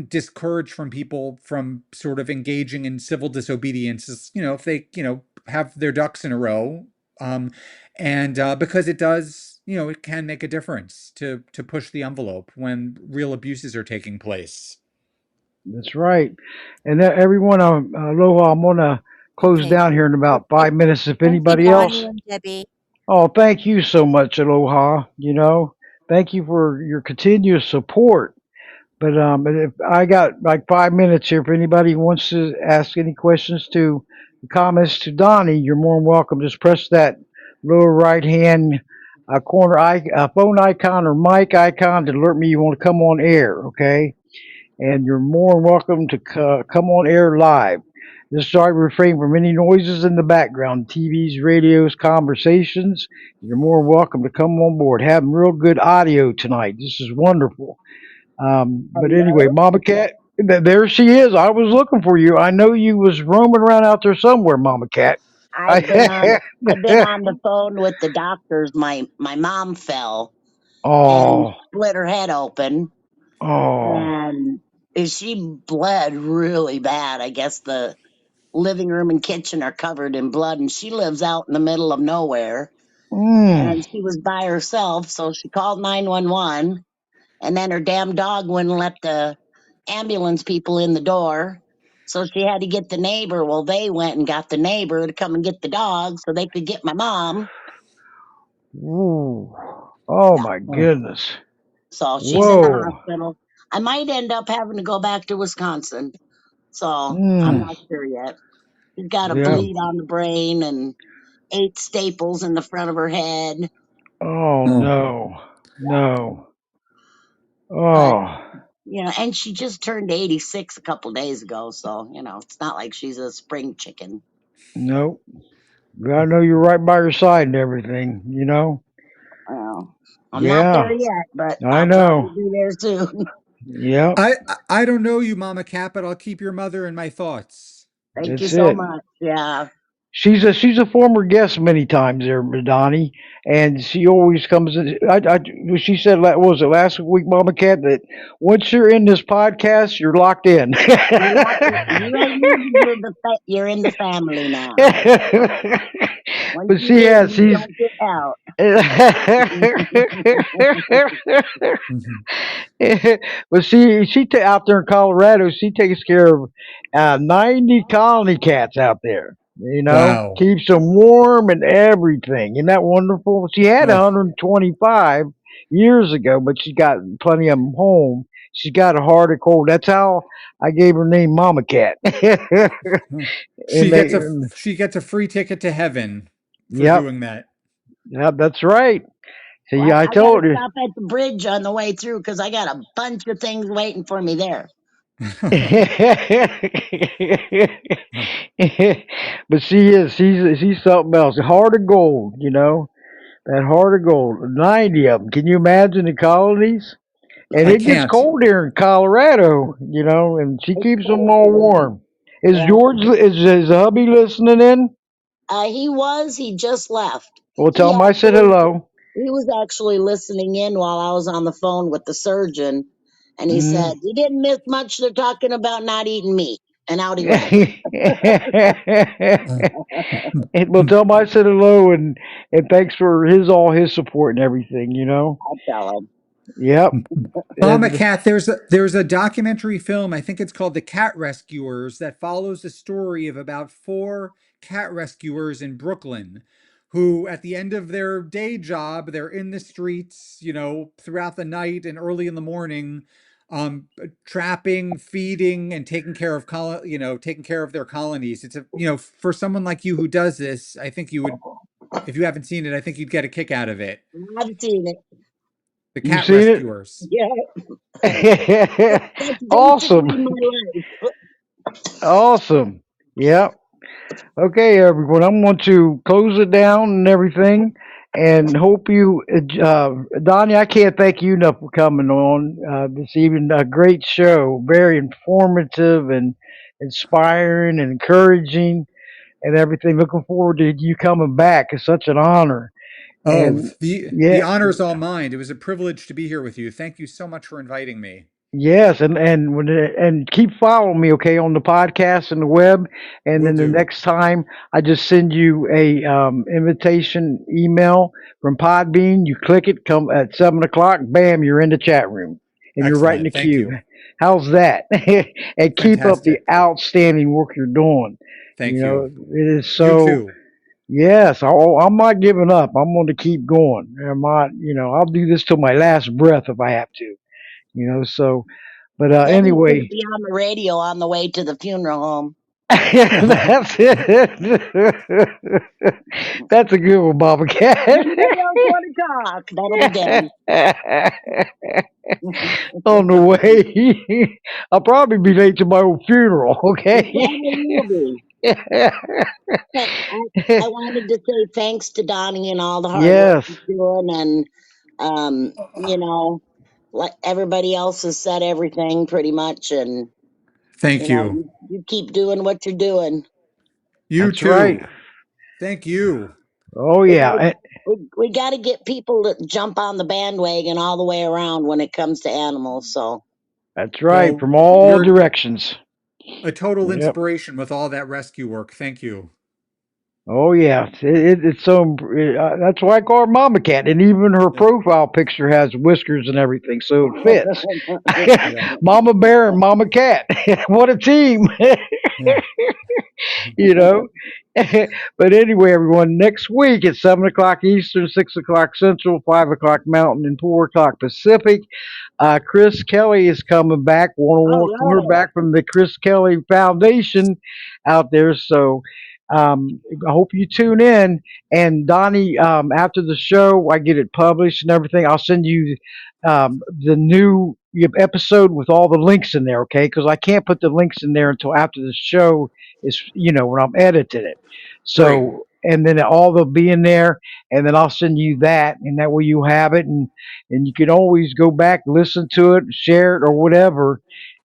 discourage from people from sort of engaging in civil disobedience, if they, have their ducks in a row. And because it does, it can make a difference to push the envelope when real abuses are taking place. That's right. And everyone, aloha, I'm going to close Okay. down here in about 5 minutes. If Thank you, anybody Donnie else, and Debbie. oh, thank you so much, aloha. Thank you for your continuous support. But if I got like 5 minutes here, if anybody wants to ask any questions comments to Donnie, you're more than welcome. Just press that lower right hand corner phone icon or mic icon to alert me you want to come on air. Okay, and you're more than welcome to come on air live. Just try to refrain from any noises in the background, TVs, radios, conversations. You're more than welcome to come on board. Having real good audio tonight. This is wonderful. But anyway, Hello. Mama Cat, there she is. I was looking for you. I know you was roaming around out there somewhere, Mama Cat. I've been on I've been on the phone with the doctors. My mom fell and Oh, split her head open, oh, and she bled really bad. I guess the living room and kitchen are covered in blood, and she lives out in the middle of nowhere, mm. and she was by herself, so she called 911, and then her damn dog wouldn't let the ambulance people in the door. So she had to get the neighbor. Well, they went and got the neighbor to come and get the dog so they could get my mom. Ooh. Oh Yeah. my Oh, goodness. So she's in the Whoa. hospital. I might end up having to go back to Wisconsin. So I'm Mm. not sure yet. She's got a Yeah. bleed on the brain and 8 staples in the front of her head. Oh oh. no. No. But, Oh. and she just turned 86 a couple days ago. So, it's not like she's a spring chicken. Nope. I know you're right by her side and everything. Well, I'm not there Yeah. yet, but I I'll probably know. be there soon. Yep. I don't know you, Mama Cat, but I'll keep your mother in my thoughts. Thank you That's so it. much. Yeah. She's a former guest many times there, Donnie, and she always comes in. She said, what was it last week, Mama Cat, that once you're in this podcast, you're locked in. You ain't leaving. You're in the family now. Once But you she get has. in, you She's don't get out. Mhm. but out there in Colorado, she takes care of 90 colony cats out there. Wow. Keeps them warm and everything. Isn't that wonderful? She had Oh, 125 years ago, but she got plenty of them home. She's got a heart of cold. That's how I gave her name Mama Cat. she and gets they, a she gets a free ticket to heaven for yep, doing that. yep, that's right. Well, See, I I got to told you. stop at the bridge on the way through because I got a bunch of things waiting for me there. but she's something else. Heart of gold. That heart of gold. 90 of them. Can you imagine the colonies? And I it gets can't. cold here in Colorado, and she It's keeps them cold all here. warm. Is Yeah. George is hubby listening in? He just left. Well, tell He him I said actually, hello. he was actually listening in while I was on the phone with the surgeon. And he said, Mm. "You didn't miss much. They're talking about not eating meat." And out he went. Uh, Well, tell him I said hello and thanks for all his support and everything. I'll tell him. Yep. Mama And Cat, there's a documentary film, I think it's called The Cat Rescuers, that follows the story of about four cat rescuers in Brooklyn who, at the end of their day job, they're in the streets, throughout the night and early in the morning, trapping, feeding, and taking care of their colonies. It's for someone like you who does this, I think If you haven't seen it, I think you'd get a kick out of it. I've seen it. The You Cat seen it? Rescuers. Yeah, that's Awesome. basically my life. Awesome. Yep. Okay, everyone. I'm going to close it down and everything, and hope you, Donnie. I can't thank you enough for coming on this evening. A great show, very informative and inspiring and encouraging, and everything. Looking forward to you coming back. It's such an honor. Oh, And the yeah, honor is all mine. It was a privilege to be here with you. Thank you so much for inviting me. yes, and keep following me, okay, on the podcast and the web. And Will then the do. next time I just send you a invitation email from Podbean. You click it, come at 7 o'clock, bam, you're in the chat room, and you're right in the Excellent. Thank queue. you. How's that? And keep up the Fantastic. outstanding work you're doing. You Thank know, you. it is You so. too. Yes, I'm not giving up. I'm going to keep going. I'm not, I'll do this till my last breath if I have to. So. But Debbie's going to anyway, be on the radio on the way to the funeral home. that's it. That's a good one, Baba Cat. Anybody else want to talk? That'll be Debbie. On the way, I'll probably be late to my own funeral. You Okay. probably will be. But I wanted to say thanks to Donnie and all the hard work Yes, he's doing. And, like everybody else has said everything pretty much. And, Thank you. you keep doing what you're doing. You that's right. too. Thank you. Oh We yeah, gotta, we got to get people to jump on the bandwagon all the way around when it comes to animals. So, that's right. Well, From all you're directions. a total Yep. inspiration with all that rescue work. Thank you. Oh yeah, it's so. That's why I call her Mama Cat, and even her Yeah. profile picture has whiskers and everything, so it fits. Yeah. Mama Bear and Mama Cat, what a team! Yeah. you know. But anyway, everyone, next week at 7 o'clock Eastern, 6 o'clock Central, 5 o'clock Mountain, and 4 o'clock Pacific. Chris Kelly is coming back. Want to all welcome her right. back from the Chris Kelly Foundation out there. So I hope you tune in. And Donnie, after the show, I get it published and everything. I'll send you the new episode with all the links in there, okay? Because I can't put the links in there until after the show is, when I'm editing it. Great. So, and then all they'll be in there, and then I'll send you that, and that way you have it, and you can always go back, listen to it, share it, or whatever,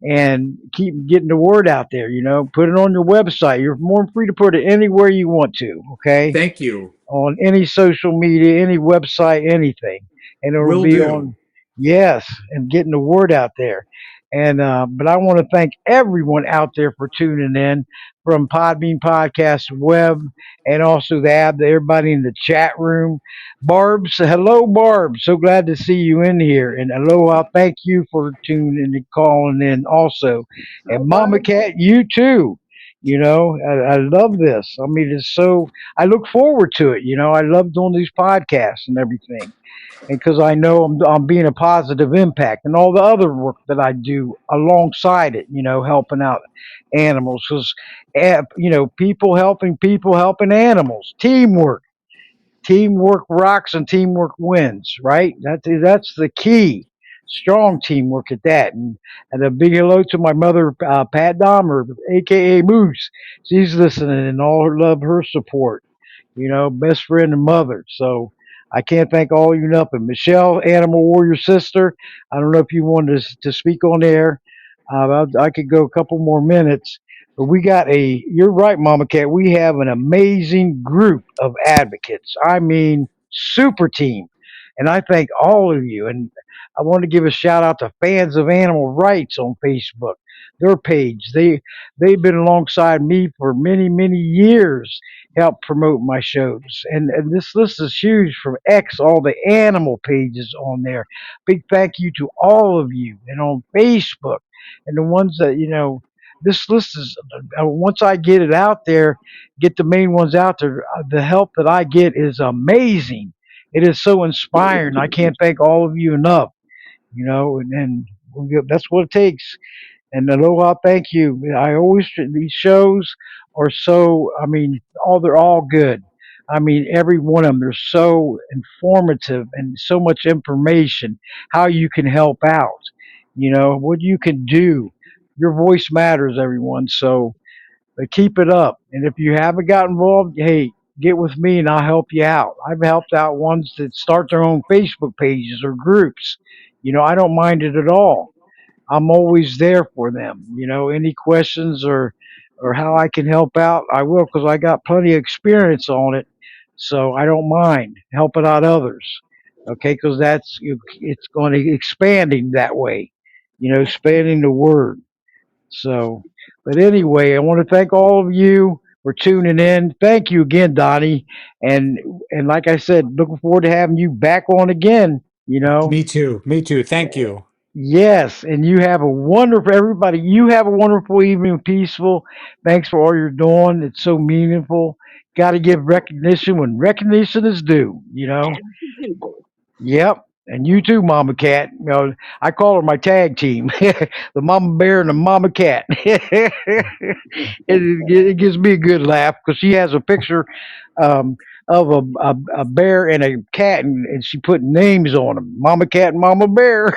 and keep getting the word out there. Put it on your website. You're more than free to put it anywhere you want to. Okay, Thank you. on any social media, any website, anything, and it'll Will be do. on. Yes, and getting the word out there. And but I want to thank everyone out there for tuning in from Podbean Podcast Web and also the app. Everybody in the chat room. Barb's, hello, Barb. So glad to see you in here. And aloha, thank you for tuning in and calling in also. And All Mama right. Cat, you too. I love this. I mean, it's so. I look forward to it. I love doing these podcasts and everything, and because I know I'm being a positive impact, and all the other work that I do alongside it. Helping out animals, because people helping animals, teamwork. Teamwork rocks and teamwork wins, right? That's the key. Strong teamwork at that. And a big hello to my mother, Pat Dahmer, aka Moose. She's listening and all her love, her support. Best friend and mother. So I can't thank all you enough. And Michelle, Animal Warrior sister, I don't know if you wanted to speak on air. I could go a couple more minutes. But we got you're right, Mama Cat. We have an amazing group of advocates. I mean, super team. And I thank all of you. And I want to give a shout out to Fans of Animal Rights on Facebook, their page. They've been alongside me for many, many years, help promote my shows. And this list is huge from X, all the animal pages on there. Big thank you to all of you. And on Facebook, and the ones that, this list is, once I get it out there, get the main ones out there, the help that I get is amazing. It is so inspiring. I can't thank all of you enough, and that's what it takes. And aloha, thank you. I always, these shows are so, I mean, they're all good. I mean, every one of them, they're so informative and so much information, how you can help out, what you can do. Your voice matters, everyone. So keep it up. And if you haven't got involved, hey, get with me and I'll help you out. I've helped out ones that start their own Facebook pages or groups. I don't mind it at all. I'm always there for them. Any questions or how I can help out, I will because I got plenty of experience on it. So I don't mind helping out others. Okay, because it's going to expanding that way. Expanding the word. So, but anyway, I want to thank all of you for tuning in. Thank you again, Donnie, and like I said, looking forward to having you back on again. Me too. Me too. Thank you. Yes, and you have a wonderful everybody. You have a wonderful evening, peaceful. Thanks for all you're doing. It's so meaningful. Got to give recognition when recognition is due. Yep. And you too, Mama Cat. I call her my tag team, the Mama Bear and the Mama Cat. It gives me a good laugh because she has a picture of a bear and a cat, and she put names on them, Mama Cat and Mama Bear.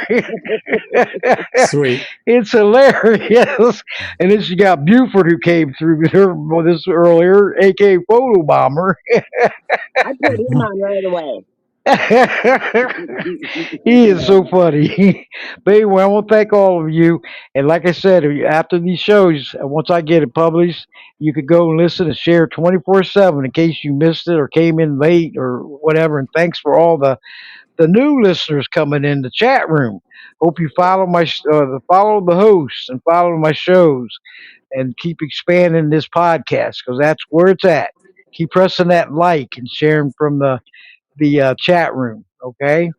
Sweet. It's hilarious. And then she got Buford who came through her this earlier, aka Photo Bomber. I put him on right away. He is so funny. But anyway, I want to thank all of you. And like I said, after these shows, once I get it published, you could go and listen and share 24/7 in case you missed it or came in late or whatever. And thanks for all the new listeners coming in the chat room. Hope you follow the hosts and follow my shows and keep expanding this podcast because that's where it's at. Keep pressing that like and sharing from the chat room. Okay.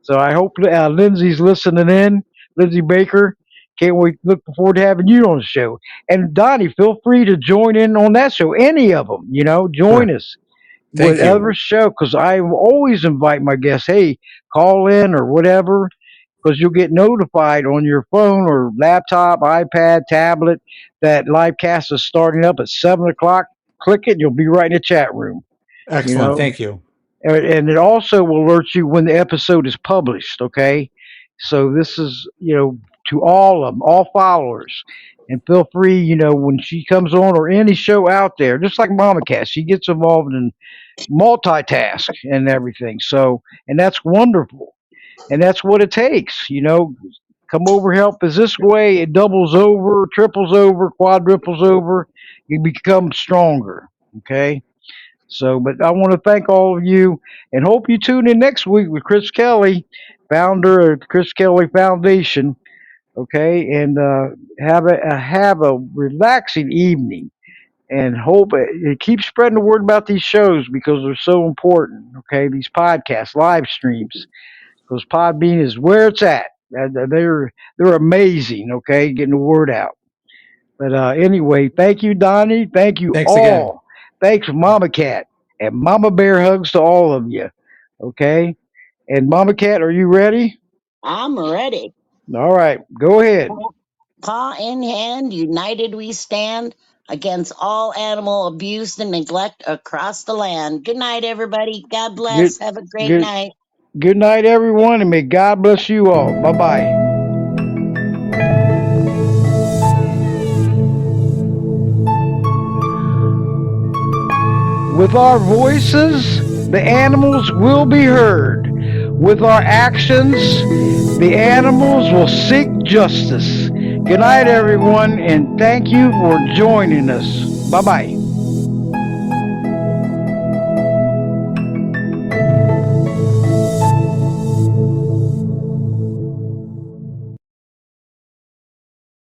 So I hope Lindsay's listening in. Lindsay Baker. Can't wait. Look forward to having you on the show. And Donnie, feel free to join in on that show. Any of them, join Sure. us. Thank you. Whatever show, because I always invite my guests. Hey, call in or whatever, because you'll get notified on your phone or laptop, iPad, tablet that live cast is starting up at 7 o'clock. Click it, you'll be right in the chat room. You Excellent. know, Thank you. and it also will alert you when the episode is published. Okay, so this is to all of them, all followers, and feel free. When she comes on or any show out there, just like Mama Cat, she gets involved in multitask and everything. So, and that's wonderful, and that's what it takes. Come over help is this way. It doubles over, triples over, quadruples over. You become stronger. Okay. So, but I want to thank all of you and hope you tune in next week with Chris Kelly, founder of the Chris Kelly Foundation. Okay, and have a relaxing evening and hope keep spreading the word about these shows because they're so important. Okay, these podcasts, live streams, because Podbean is where it's at. They're amazing. Okay, getting the word out. But anyway, thank you, Donnie. Thank you Thanks again. all. Thanks, Mama Cat. And Mama Bear hugs to all of you. Okay? And Mama Cat, are you ready? I'm ready. All right, go ahead. Paw in hand, united we stand against all animal abuse and neglect across the land. Good night, everybody. God Good, bless. Have a great good, night. good night, everyone, and may God bless you all. Bye bye. With our voices, the animals will be heard. With our actions, the animals will seek justice. Good night, everyone, and thank you for joining us. Bye bye.